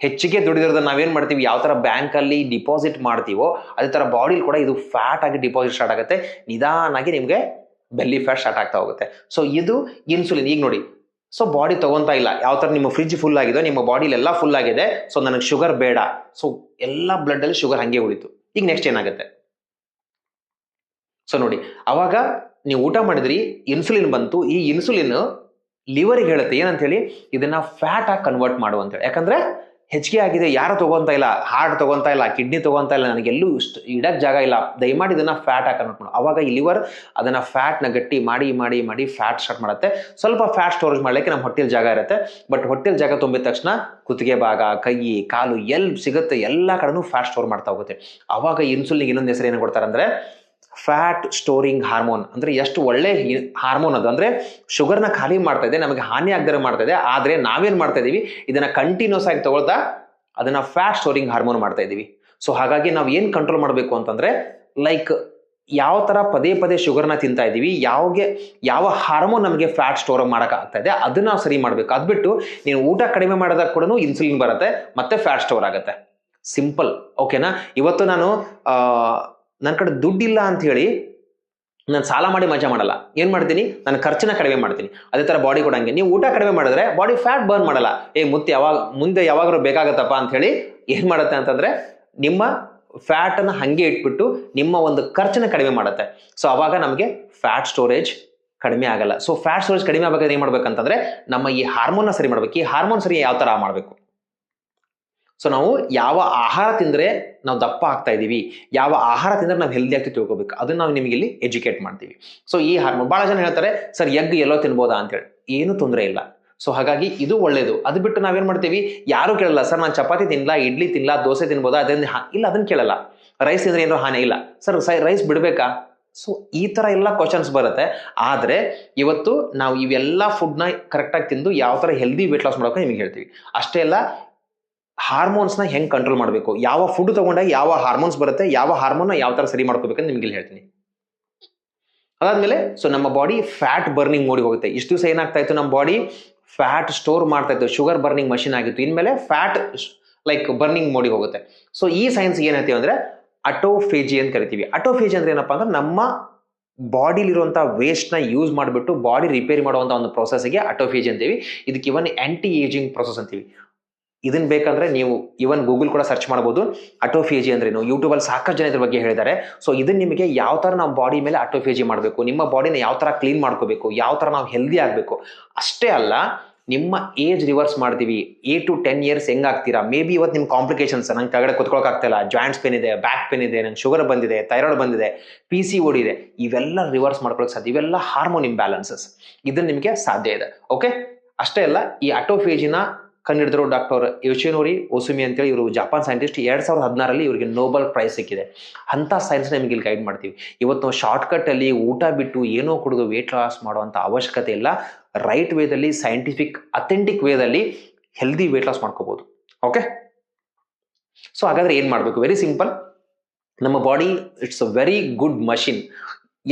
ಹೆಚ್ಚಿಗೆ ದುಡಿದಿರೋದನ್ನ ನಾವೇನ್ ಮಾಡ್ತೀವಿ, ಯಾವ ತರ ಬ್ಯಾಂಕ್ ಅಲ್ಲಿ ಡಿಪಾಸಿಟ್ ಮಾಡ್ತೀವೋ ಅದೇ ತರ ಬಾಡಿಲಿ ಕೂಡ ಇದು ಫ್ಯಾಟ್ ಆಗಿ ಡಿಪಾಸಿಟ್ ಸ್ಟಾರ್ಟ್ ಆಗುತ್ತೆ. ನಿಧಾನಾಗಿ ನಿಮ್ಗೆ ಬೆಲ್ಲಿ ಫ್ಯಾಟ್ ಸ್ಟಾರ್ಟ್ ಆಗ್ತಾ ಹೋಗುತ್ತೆ. ಸೊ ಇದು ಇನ್ಸುಲಿನ್. ಈಗ ನೋಡಿ, ಸೊ ಬಾಡಿ ತಗೊಂತಾ ಇಲ್ಲ, ಯಾವ ತರ ನಿಮ್ಮ ಫ್ರಿಜ್ ಫುಲ್ ಆಗಿದೆ, ನಿಮ್ಮ ಬಾಡಿಲಿ ಎಲ್ಲ ಫುಲ್ ಆಗಿದೆ, ಸೊ ನನಗೆ ಶುಗರ್ ಬೇಡ, ಸೊ ಎಲ್ಲ ಬ್ಲಡ್ ಅಲ್ಲಿ ಶುಗರ್ ಹಂಗೆ ಉಳಿತು. ಈಗ ನೆಕ್ಸ್ಟ್ ಏನಾಗುತ್ತೆ, ಸೊ ನೋಡಿ, ಅವಾಗ ನೀವು ಊಟ ಮಾಡಿದ್ರಿ, ಇನ್ಸುಲಿನ್ ಬಂತು. ಈ ಇನ್ಸುಲಿನ್ ಲಿವರ್ಗೆ ಹೇಳುತ್ತೆ ಏನಂತ ಹೇಳಿ, ಇದನ್ನ ಫ್ಯಾಟ್ ಆಗಿ ಕನ್ವರ್ಟ್ ಮಾಡು ಅಂತ ಹೇಳಿ. ಯಾಕಂದ್ರೆ ಹೆಚ್ಚಿಗೆ ಆಗಿದೆ, ಯಾರು ತಗೊಂತ ಇಲ್ಲ, ಹಾರ್ಟ್ ತಗೊಂತ ಇಲ್ಲ, ಕಿಡ್ನಿ ತಗೊಂತ ಇಲ್ಲ, ನನಗೆಲ್ಲೂ ಇಡಕ್ ಜಾಗ ಇಲ್ಲ, ದಯಮಾಡಿ ಇದನ್ನ ಫ್ಯಾಟ್ ಆಗಿ ಕನ್ವರ್ಟ್ ಮಾಡು. ಅವಾಗ ಈ ಲಿವರ್ ಅದನ್ನ ಫ್ಯಾಟ್ ನ ಗಟ್ಟಿ ಮಾಡಿ ಫ್ಯಾಟ್ ಸ್ಟಾರ್ಟ್ ಮಾಡುತ್ತೆ. ಸ್ವಲ್ಪ ಫ್ಯಾಟ್ ಸ್ಟೋರೇಜ್ ಮಾಡ್ಲಿಕ್ಕೆ ನಮ್ಮ ಹೊಟ್ಟೆಲ್ ಜಾಗ ಇರುತ್ತೆ. ಬಟ್ ಹೊಟ್ಟೆಲ್ ಜಾಗ ತುಂಬಿದ ತಕ್ಷಣ ಕುತ್ತಿಗೆ ಭಾಗ, ಕೈ, ಕಾಲು ಎಲ್ಲಿ ಸಿಗುತ್ತೆ ಎಲ್ಲಾ ಕಡೆನೂ ಫ್ಯಾಟ್ ಸ್ಟೋರ್ ಮಾಡ್ತಾ ಹೋಗುತ್ತೆ. ಅವಾಗ ಇನ್ಸುಲಿನ್ ಇನ್ನೊಂದು ಹೆಸರು ಏನು ಕೊಡ್ತಾರೆ ಅಂದ್ರೆ ಫ್ಯಾಟ್ ಸ್ಟೋರಿಂಗ್ ಹಾರ್ಮೋನ್. ಅಂದ್ರೆ ಎಷ್ಟು ಒಳ್ಳೆ ಹಾರ್ಮೋನ್ ಅದು, ಅಂದ್ರೆ ಶುಗರ್ನ ಖಾಲಿ ಮಾಡ್ತಾ ಇದೆ, ನಮಗೆ ಹಾನಿ ಆಗದೆ ಮಾಡ್ತಾ ಇದೆ. ಆದ್ರೆ ನಾವೇನ್ ಮಾಡ್ತಾ ಇದೀವಿ, ಇದನ್ನ ಕಂಟಿನ್ಯೂಸ್ ಆಗಿ ತಗೊಳ್ತಾ ಅದನ್ನ ಫ್ಯಾಟ್ ಸ್ಟೋರಿಂಗ್ ಹಾರ್ಮೋನ್ ಮಾಡ್ತಾ ಇದೀವಿ. ಸೊ ಹಾಗಾಗಿ ನಾವು ಏನು ಕಂಟ್ರೋಲ್ ಮಾಡಬೇಕು ಅಂತಂದ್ರೆ ಲೈಕ್ ಯಾವ ತರ ಪದೇ ಪದೇ ಶುಗರ್ನ ತಿಂತಾ ಇದೀವಿ, ಯಾವ ಹಾರ್ಮೋನ್ ನಮಗೆ ಫ್ಯಾಟ್ ಸ್ಟೋರ್ ಮಾಡಕ್ ಆಗ್ತಾ ಇದೆ ಅದನ್ನ ನಾವು ಸರಿ ಮಾಡ್ಬೇಕು. ಅದ್ಬಿಟ್ಟು ನೀನು ಊಟ ಕಡಿಮೆ ಮಾಡಿದಾಗ ಕೂಡ ಇನ್ಸುಲಿನ್ ಬರುತ್ತೆ ಮತ್ತೆ ಫ್ಯಾಟ್ ಸ್ಟೋರ್ ಆಗುತ್ತೆ. ಸಿಂಪಲ್. ಓಕೆನಾ? ಇವತ್ತು ನಾನು ನನ್ನ ಕಡೆ ದುಡ್ಡಿಲ್ಲ ಅಂತ ಹೇಳಿ ನಾನು ಸಾಲ ಮಾಡಿ ಮಜಾ ಮಾಡಲ್ಲ. ಏನ್ ಮಾಡ್ತೀನಿ, ನಾನು ಖರ್ಚನ್ನ ಕಡಿಮೆ ಮಾಡ್ತೀನಿ. ಅದೇ ತರ ಬಾಡಿ ಕೂಡ ಹಂಗೆ, ನೀವು ಊಟ ಕಡಿಮೆ ಮಾಡಿದ್ರೆ ಬಾಡಿ ಫ್ಯಾಟ್ ಬರ್ನ್ ಮಾಡಲ್ಲ. ಮುಂದೆ ಯಾವಾಗಾದ್ರೂ ಬೇಕಾಗತ್ತಪ್ಪ ಅಂತ ಹೇಳಿ ಏನ್ ಮಾಡುತ್ತೆ ಅಂತಂದ್ರೆ ನಿಮ್ಮ ಫ್ಯಾಟ್ ಅನ್ನ ಹಂಗೆ ಇಟ್ಬಿಟ್ಟು ನಿಮ್ಮ ಒಂದು ಖರ್ಚನ್ನ ಕಡಿಮೆ ಮಾಡುತ್ತೆ. ಸೊ ಅವಾಗ ನಮಗೆ ಫ್ಯಾಟ್ ಸ್ಟೋರೇಜ್ ಕಡಿಮೆ ಆಗಲ್ಲ. ಸೊ ಫ್ಯಾಟ್ ಸ್ಟೋರೇಜ್ ಕಡಿಮೆ ಆಗಬೇಕಾದ್ರೆ ಏನ್ ಮಾಡ್ಬೇಕಂತಂದ್ರೆ ನಮ್ಮ ಈ ಹಾರ್ಮೋನ್ ಸರಿ ಮಾಡ್ಬೇಕು. ಈ ಹಾರ್ಮೋನ್ ಸರಿ ಯಾವ ತರ ಮಾಡ್ಬೇಕು? ಸೊ ನಾವು ಯಾವ ಆಹಾರ ತಿಂದ್ರೆ ನಾವು ದಪ್ಪ ಆಗ್ತಾ ಇದೀವಿ, ಯಾವ ಆಹಾರ ತಿಂದ್ರೆ ನಾವು ಹೆಲ್ದಿ ಆಗ್ತಿ ತಿಳ್ಕೊಬೇಕು, ಅದನ್ನ ನಾವು ನಿಮಗೆ ಇಲ್ಲಿ ಎಜುಕೇಟ್ ಮಾಡ್ತೀವಿ. ಸೊ ಈ ಹಾರ್ಮೋನ್ ಬಹಳ ಜನ ಹೇಳ್ತಾರೆ ಸರ್ ಎಗ್ ಎಲ್ಲೋ ತಿನ್ಬೋದಾ ಅಂತೇಳಿ. ಏನು ತೊಂದರೆ ಇಲ್ಲ. ಸೊ ಹಾಗಾಗಿ ಇದು ಒಳ್ಳೇದು. ಅದು ಬಿಟ್ಟು ನಾವೇನ್ ಮಾಡ್ತೀವಿ, ಯಾರು ಕೇಳಲ್ಲ ಸರ್ ನಾನು ಚಪಾತಿ ತಿನ್ನಲ್ಲ, ಇಡ್ಲಿ ತಿನ್ನಲ್ಲ, ದೋಸೆ ತಿನ್ಬೋದಾ, ಅದನ್ನ ಇಲ್ಲ ಅದನ್ನ ಕೇಳಲ್ಲ. ರೈಸ್ ತಿಂದ್ರೆ ಏನೋ ಹಾನಿ ಇಲ್ಲ ಸರ್, ರೈಸ್ ಬಿಡ್ಬೇಕಾ? ಸೊ ಈ ತರ ಎಲ್ಲ ಕ್ವಶನ್ಸ್ ಬರುತ್ತೆ. ಆದ್ರೆ ಇವತ್ತು ನಾವು ಇವೆಲ್ಲ ಫುಡ್ನ ಕರೆಕ್ಟಾಗಿ ತಿಂದು ಯಾವ ತರ ಹೆಲ್ದಿ ವೇಟ್ ಲಾಸ್ ಮಾಡೋಕೆ ನಿಮಗೆ ಹೇಳ್ತೀವಿ. ಅಷ್ಟೇ ಅಲ್ಲ, ಹಾರ್ಮೋನ್ಸ್ನ ಹೆಂಗ್ ಕಂಟ್ರೋಲ್ ಮಾಡಬೇಕು, ಯಾವ ಫುಡ್ ತಗೊಂಡಾಗ ಯಾವ ಹಾರ್ಮೋನ್ಸ್ ಬರುತ್ತೆ, ಯಾವ ಹಾರ್ಮೋನ್ ಯಾವ ತರ ಸರಿ ಮಾಡ್ಕೋಬೇಕಂತ ನಿಮ್ಗೆ ಇಲ್ಲಿ ಹೇಳ್ತೀನಿ. ಅದಾದ್ಮೇಲೆ ಸೊ ನಮ್ಮ ಬಾಡಿ ಫ್ಯಾಟ್ ಬರ್ನಿಂಗ್ ಮೋಡಿಗೆ ಹೋಗುತ್ತೆ. ಇಷ್ಟು ದಿವಸ ಏನಾಗ್ತಾ ಇತ್ತು, ನಮ್ಮ ಬಾಡಿ ಫ್ಯಾಟ್ ಸ್ಟೋರ್ ಮಾಡ್ತಾ ಇತ್ತು, ಶುಗರ್ ಬರ್ನಿಂಗ್ ಮಷಿನ್ ಆಗಿತ್ತು. ಇನ್ಮೇಲೆ ಫ್ಯಾಟ್ ಲೈಕ್ ಬರ್ನಿಂಗ್ ಮೋಡಿಗೆ ಹೋಗುತ್ತೆ. ಸೊ ಈ ಸೈನ್ಸ್ ಏನ್ ಹೇಳ್ತೀವಿ ಅಂದ್ರೆ ಅಟೋಫೇಜಿ ಅಂತ ಕರಿತೀವಿ. ಅಟೋಫೇಜಿ ಅಂದ್ರೆ ಏನಪ್ಪಾ ಅಂದ್ರೆ ನಮ್ಮ ಬಾಡಿಲಿರುವಂತ ವೇಸ್ಟ್ ನ ಯೂಸ್ ಮಾಡಿಬಿಟ್ಟು ಬಾಡಿ ರಿಪೇರಿ ಮಾಡುವಂತ ಒಂದು ಪ್ರೊಸೆಸ್ಗೆ ಅಟೋಫೇಜಿ ಅಂತೀವಿ. ಇದಕ್ಕೆ ಇವನ್ ಆಂಟಿ ಏಜಿಂಗ್ ಪ್ರೊಸೆಸ್ ಅಂತೀವಿ. ಇದನ್ ಬೇಕಂದ್ರೆ ನೀವು ಇವನ್ ಗೂಗಲ್ ಕೂಡ ಸರ್ಚ್ ಮಾಡಬಹುದು. ಅಟೋಫೇಜಿ ಅಂದ್ರೆ ಯೂಟ್ಯೂಬ್ ಅಲ್ಲಿ ಸಾಕಷ್ಟು ಜನ ಇದ್ರ ಬಗ್ಗೆ ಹೇಳಿದ್ದಾರೆ. ಸೊ ಇದನ್ನ ನಿಮಗೆ ಯಾವ ತರ ನಾವು ಬಾಡಿ ಮೇಲೆ ಅಟೋಫೇಜಿ ಮಾಡಬೇಕು, ನಿಮ್ಮ ಬಾಡಿನ ಯಾವ ತರ ಕ್ಲೀನ್ ಮಾಡ್ಕೋಬೇಕು, ಯಾವ ತರ ನಾವು ಹೆಲ್ದಿ ಆಗಬೇಕು. ಅಷ್ಟೇ ಅಲ್ಲ, ನಿಮ್ಮ ಏಜ್ ರಿವರ್ಸ್ ಮಾಡ್ತೀವಿ. 8 to 10 years ಹೆಂಗಾಗ್ತೀರಾ. ಮೇ ಬಿ ಇವತ್ತು ನಿಮ್ ಕಾಂಪ್ಲಿಕೇಶನ್ಸ್, ನಂಗೆ ಕೆಳಗಡೆ ಕುತ್ಕೊಳಕ್ ಆಗ್ತಾ ಇಲ್ಲ, ಜಾಯಿಂಟ್ಸ್ ಪೇನ್ ಇದೆ, ಬ್ಯಾಕ್ ಪೇನ್ ಇದೆ, ನಂಗೆ ಶುಗರ್ ಬಂದಿದೆ, ಥೈರಾಯ್ಡ್ ಬಂದಿದೆ, PCOD ಇದೆ, ಇವೆಲ್ಲ ರಿವರ್ಸ್ ಮಾಡ್ಕೊಳಕ್ ಸಾಧ್ಯ. ಇವೆಲ್ಲ ಹಾರ್ಮೋನ್ ಇಂಬ್ಯಾಲೆನ್ಸಸ್. ಇದನ್ನ ನಿಮಗೆ ಸಾಧ್ಯ ಇದೆ. ಓಕೆ, ಅಷ್ಟೇ ಅಲ್ಲ, ಈ ಅಟೋಫೇಜಿನ ಕಂಡಿಡಿದ್ರು ಡಾಕ್ಟರ್ ಯೋಶಿನೋರಿ ಒಸುಮಿ ಅಂತೇಳಿ. ಇವರು ಜಪಾನ್ ಸೈಂಟಿಸ್ಟ್. 2016 ಇವರಿಗೆ ನೋಬೆಲ್ ಪ್ರೈಸ್ ಸಿಕ್ಕಿದೆ. ಅಂತ ಸೈನ್ಸ್ ನಿಮಗೆ ಇಲ್ಲಿ ಗೈಡ್ ಮಾಡ್ತೀವಿ. ಇವತ್ತು ನಾವು ಶಾರ್ಟ್ ಕಟ್ ಅಲ್ಲಿ ಊಟ ಬಿಟ್ಟು ಏನೋ ಕುಡಿದು ವೇಟ್ ಲಾಸ್ ಮಾಡುವಂತ ಅವಶ್ಯಕತೆ ಇಲ್ಲ. ರೈಟ್ ವೇದಲ್ಲಿ, ಸೈಂಟಿಫಿಕ್ ಅಥೆಂಟಿಕ್ ವೇದಲ್ಲಿ ಹೆಲ್ದಿ ವೇಟ್ ಲಾಸ್ ಮಾಡ್ಕೋಬಹುದು. ಓಕೆ, ಸೊ ಹಾಗಾದ್ರೆ ಏನ್ ಮಾಡ್ಬೇಕು? Very simple. ನಮ್ಮ body it's a very good machine.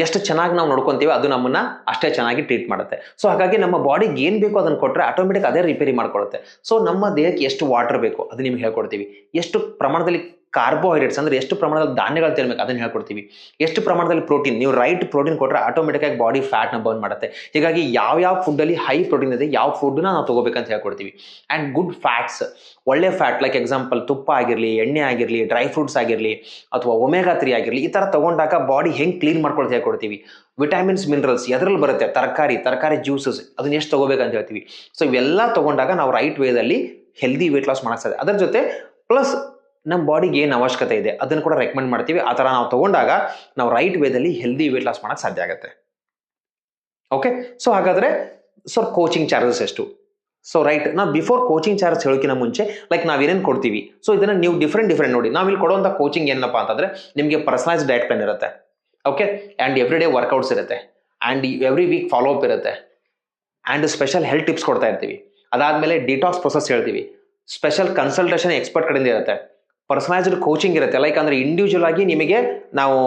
ಎಷ್ಟು ಚೆನ್ನಾಗಿ ನಾವು ನೋಡ್ಕೊಂತೀವಿ ಅದು ನಮ್ಮನ್ನ ಅಷ್ಟೇ ಚೆನ್ನಾಗಿ ಟ್ರೀಟ್ ಮಾಡುತ್ತೆ. ಸೊ ಹಾಗಾಗಿ ನಮ್ಮ ಬಾಡಿಗೆ ಏನ್ ಬೇಕೋ ಅದನ್ನ ಕೊಟ್ರೆ ಆಟೋಮೆಟಿಕ್ ಅದೇ ರಿಪೇರಿ ಮಾಡ್ಕೊಳ್ಳುತ್ತೆ. ಸೊ ನಮ್ಮ ದೇಹಕ್ಕೆ ಎಷ್ಟು ವಾಟರ್ ಬೇಕು ಅದು ನಿಮ್ಗೆ ಹೇಳ್ಕೊಡ್ತೀವಿ. ಎಷ್ಟು ಪ್ರಮಾಣದಲ್ಲಿ ಕಾರ್ಬೋಹೈಡ್ರೇಟ್ಸ್ ಅಂದ್ರೆ ಎಷ್ಟು ಪ್ರಮಾಣದಲ್ಲಿ ಧಾನ್ಯಗಳು ತಿನ್ಬೇಕು ಅದನ್ನ ಹೇಳ್ಕೊಡ್ತೀವಿ. ಎಷ್ಟು ಪ್ರಮಾಣದಲ್ಲಿ ಪ್ರೋಟೀನ್, ನೀವು ರೈಟ್ ಪ್ರೋಟೀನ್ ಕೊಟ್ರೆ ಆಟೋಮೆಟಿಕ್ ಆಗಿ ಬಾಡಿ ಫ್ಯಾಟ್ ನ ಬರ್ನ್ ಮಾಡುತ್ತೆ. ಹೀಗಾಗಿ ಯಾವ ಫುಡ್ ಅಲ್ಲಿ ಹೈ ಪ್ರೋಟೀನ್ ಇದೆ, ಯಾವ ಫುಡ್ ನಾವು ತಗೋಬೇಕಂತ ಹೇಳ್ಕೊಡ್ತೀವಿ. ಅಂಡ್ ಗುಡ್ ಫ್ಯಾಟ್ಸ್, ಒಳ್ಳೆ ಫ್ಯಾಟ್ ಲೈಕ್ ಎಕ್ಸಾಂಪಲ್ ತುಪ್ಪ ಆಗಿರ್ಲಿ, ಎಣ್ಣೆ ಆಗಿರ್ಲಿ, ಡ್ರೈ ಫ್ರೂಟ್ಸ್ ಆಗಿರ್ಲಿ, ಅಥವಾ ಒಮೆಗಾ 3 ಆಗಿರ್ಲಿ, ಈ ತರ ತಗೊಂಡಾಗ ಬಾಡಿ ಹೆಂಗ್ ಕ್ಲೀನ್ ಮಾಡ್ಕೊಳ್ತಾ ಹೇಳ್ಕೊಡ್ತೀವಿ. ವಿಟಮಿನ್ಸ್, ಮಿನರಲ್ಸ್ ಎದ್ರಲ್ಲಿ ಬರುತ್ತೆ, ತರಕಾರಿ ಜ್ಯೂಸಸ್ ಅದನ್ನ ಎಷ್ಟು ತಗೋಬೇಕಂತ ಹೇಳ್ತೀವಿ. ಸೊ ಇವೆಲ್ಲ ತಗೊಂಡಾಗ ನಾವು ರೈಟ್ ವೇದಲ್ಲಿ ಹೆಲ್ದಿ ವೇಟ್ ಲಾಸ್ ಮಾಡಕ್ ಸಾಧ್ಯ. ಅದರ ಜೊತೆ ಪ್ಲಸ್ ನಮ್ಮ ಬಾಡಿಗೆ ಏನು ಅವಶ್ಯಕತೆ ಇದೆ ಅದನ್ನು ಕೂಡ ರೆಕಮೆಂಡ್ ಮಾಡ್ತೀವಿ. ಆ ಥರ ನಾವು ತಗೊಂಡಾಗ ನಾವು ರೈಟ್ ವೇದಲ್ಲಿ ಹೆಲ್ದಿ ವೇಟ್ ಲಾಸ್ ಮಾಡಕ್ ಸಾಧ್ಯ ಆಗುತ್ತೆ. ಓಕೆ, ಸೊ ಹಾಗಾದ್ರೆ ಸರ್ ಕೋಚಿಂಗ್ ಚಾರ್ಜಸ್ ಎಷ್ಟು? ಸೊ ರೈಟ್, ನಾವು ಬಿಫೋರ್ ಕೋಚಿಂಗ್ ಚಾರ್ಜ್ ಹೇಳೋಕ್ಕಿಂತ ಮುಂಚೆ ಲೈಕ್ ನಾವೇನೇನು ಕೊಡ್ತೀವಿ, ಸೊ ಇದನ್ನ ನೀವು ಡಿಫ್ರೆಂಟ್ ನೋಡಿ. ನಾವಿಲ್ಲಿ ಕೊಡುವಂಥ ಕೋಚಿಂಗ್ ಏನಪ್ಪ ಅಂತಂದ್ರೆ ನಿಮಗೆ ಪರ್ಸನಲೈಸ್ಡ್ ಡಯಟ್ ಪ್ಲಾನ್ ಇರುತ್ತೆ. Okay, and every day workouts ಇರುತ್ತೆ, and every week follow up ಇರುತ್ತೆ, ಆ್ಯಂಡ್ ಸ್ಪೆಷಲ್ ಹೆಲ್ತ್ ಟಿಪ್ಸ್ ಕೊಡ್ತಾ ಇರ್ತೀವಿ. ಅದಾದ್ಮೇಲೆ ಡಿಟಾಕ್ಸ್ ಪ್ರೊಸೆಸ್ ಹೇಳ್ತೀವಿ, ಸ್ಪೆಷಲ್ ಕನ್ಸಲ್ಟೇಷನ್ ಎಕ್ಸ್ಪರ್ಟ್ ಕಡೆಯಿಂದ ಇರುತ್ತೆ, ಪರ್ಸನಲೈಸ್ಡ್ ಕೋಚಿಂಗ್ ಇರುತ್ತೆ. ಲೈಕ್ ಅಂದ್ರೆ ಇಂಡಿವಿಜುವಲ್ ಆಗಿ ನಿಮಗೆ ನಾವು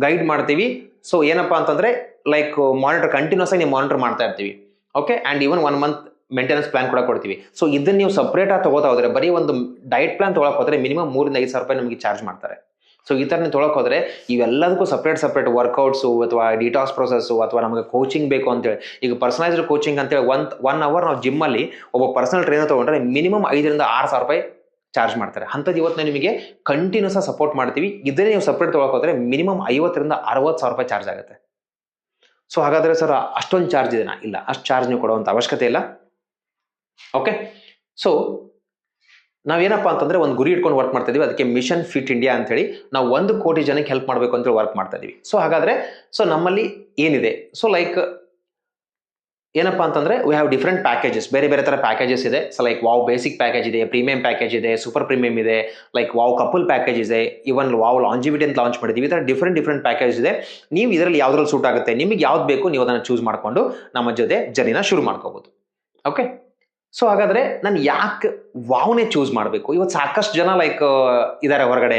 ಗೈಡ್ ಮಾಡ್ತೀವಿ. ಸೊ ಏನಪ್ಪಾ ಅಂತಂದ್ರೆ ಲೈಕ್ ಮಾನಿಟರ್, ಕಂಟಿನ್ಯೂಸ್ ಆಗಿ ನೀವು ಮಾನಿಟರ್ ಮಾಡ್ತಾ ಇರ್ತೀವಿ. Okay, and even 1 month maintenance plan ಕೂಡ ಕೊಡ್ತೀವಿ. ಸೊ ಇದನ್ನ ನೀವು ಸಪ್ರೇಟ್ ಆಗಿ ತಗೋತಾ ಹೋದ್ರೆ, ಬರೀ ಒಂದು ಡಯಟ್ ಪ್ಲಾನ್ ತೊಗೊಳಕ್ ಹೋದ್ರೆ ಮಿನಿಮಮ್ 3 ರಿಂದ 5 ಸಾವಿರ ರೂಪಾಯಿ ನಮಗೆ ಚಾರ್ಜ್ ಮಾಡ್ತಾರೆ. ಸೊ ಈ ಥರ ನೀವು ತೊಗೊಳಕ್ ಹೋದ್ರೆ ಇವೆಲ್ಲದಕ್ಕೂ ಸಪ್ರೇಟ್ ವರ್ಕೌಟ್ಸು ಅಥವಾ ಡಿಟಾಕ್ಸ್ ಪ್ರೊಸೆಸ್ಸು ಅಥವಾ ನಮಗೆ ಕೋಚಿಂಗ್ ಬೇಕು ಅಂತೇಳಿ, ಈಗ ಪರ್ಸನಲೈಸ್ಡ್ ಕೋಚಿಂಗ್ ಅಂತೇಳಿ 1 hour ನಾವು ಜಿಮ್ಮಲ್ಲಿ ಒಬ್ಬ ಪರ್ಸನಲ್ ಟ್ರೈನರ್ ತೊಗೊಂಡ್ರೆ ಮಿನಿಮಮ್ 5 ರಿಂದ 6 ಸಾವಿರ ರೂಪಾಯಿ ಚಾರ್ಜ್ ಮಾಡ್ತಾರೆ. ಅಂಥದ್ದು ಇವತ್ತು ನಿಮಗೆ ಕಂಟಿನ್ಯೂಸ್ ಆಗಿ ಸಪೋರ್ಟ್ ಮಾಡ್ತೀವಿ. ಇದನ್ನೇ ನೀವು ಸಪ್ರೇಟ್ ತೊಗೊಳಕ್ ಹೋದ್ರೆ ಮಿನಿಮಮ್ 50 ರಿಂದ 60 ಸಾವಿರ ರೂಪಾಯಿ ಚಾರ್ಜ್ ಆಗುತ್ತೆ. ಸೊ ಹಾಗಾದ್ರೆ ಸರ್ ಅಷ್ಟೊಂದು ಚಾರ್ಜ್ ಇದೆನಾ? ಇಲ್ಲ, ಅಷ್ಟು ಚಾರ್ಜ್ ನೀವು ಕೊಡುವಂಥ ಅವಶ್ಯಕತೆ ಇಲ್ಲ. ಓಕೆ, ಸೊ ನಾವೇನಪ್ಪಾ ಅಂತಂದ್ರೆ ಒಂದು ಗುರಿ ಇಟ್ಕೊಂಡು ವರ್ಕ್ ಮಾಡ್ತಾ ಇದೀವಿ. ಅದಕ್ಕೆ ಮಿಷನ್ ಫಿಟ್ ಇಂಡಿಯಾ ಅಂತ ಹೇಳಿ ನಾವು 1 ಕೋಟಿ ಜನಕ್ಕೆ ಹೆಲ್ಪ್ ಮಾಡಬೇಕು ಅಂತ ವರ್ಕ್ ಮಾಡ್ತಾ ಇದೀವಿ. ಸೊ ಹಾಗಾದ್ರೆ ಸೊ ನಮ್ಮಲ್ಲಿ ಏನಿದೆ, ಸೊ ಲೈಕ್ ಏನಪ್ಪಾ ಅಂತಂದ್ರೆ ವಿ ಹ್ಯಾವ್ ಡಿಫ್ರೆಂಟ್ ಪ್ಯಾಕೇಜಸ್, ಬೇರೆ ತರ ಪ್ಯಾಕೇಜಸ್ ಇದೆ. So like wow basic package ಇದೆ, ಪ್ರೀಮಿಯಂ ಪ್ಯಾಕೇಜ್ ಇದೆ, ಸೂಪರ್ ಪ್ರೀಮಿಯಂ ಇದೆ, ಲೈಕ್ ವಾವ್ ಕಪಲ್ ಪ್ಯಾಕೇಜ್ ಇದೆ, ಇವನ್ ವಾವ್ ಲಾಂಜಿವಿಟಿ ಅಂತ ಲಾಂಚ್ ಮಾಡಿದೀವಿ. ಈ ತರ ಡಿಫ್ರೆಂಟ್ ಪ್ಯಾಕೇಜ್ ಇದೆ. ನೀವು ಇದರಲ್ಲಿ ಯಾವ್ದ್ರಲ್ಲಿ ಸೂಟ್ ಆಗುತ್ತೆ, ನಿಮಗೆ ಯಾವ್ದು ಬೇಕು ನೀವು ಅದನ್ನ ಚೂಸ್ ಮಾಡ್ಕೊಂಡು ನಮ್ಮ ಜೊತೆ ಜರ್ನಿನ ಶುರು ಮಾಡ್ಕೋಬಹುದು. ಓಕೆ, ಸೊ ಹಾಗಾದ್ರೆ ನಾನು ಯಾಕೆ ವಾವ್ನೇ ಚೂಸ್ ಮಾಡಬೇಕು. ಇವತ್ತು ಸಾಕಷ್ಟು ಜನ ಲೈಕ್ ಇದ್ದಾರೆ ಹೊರಗಡೆ,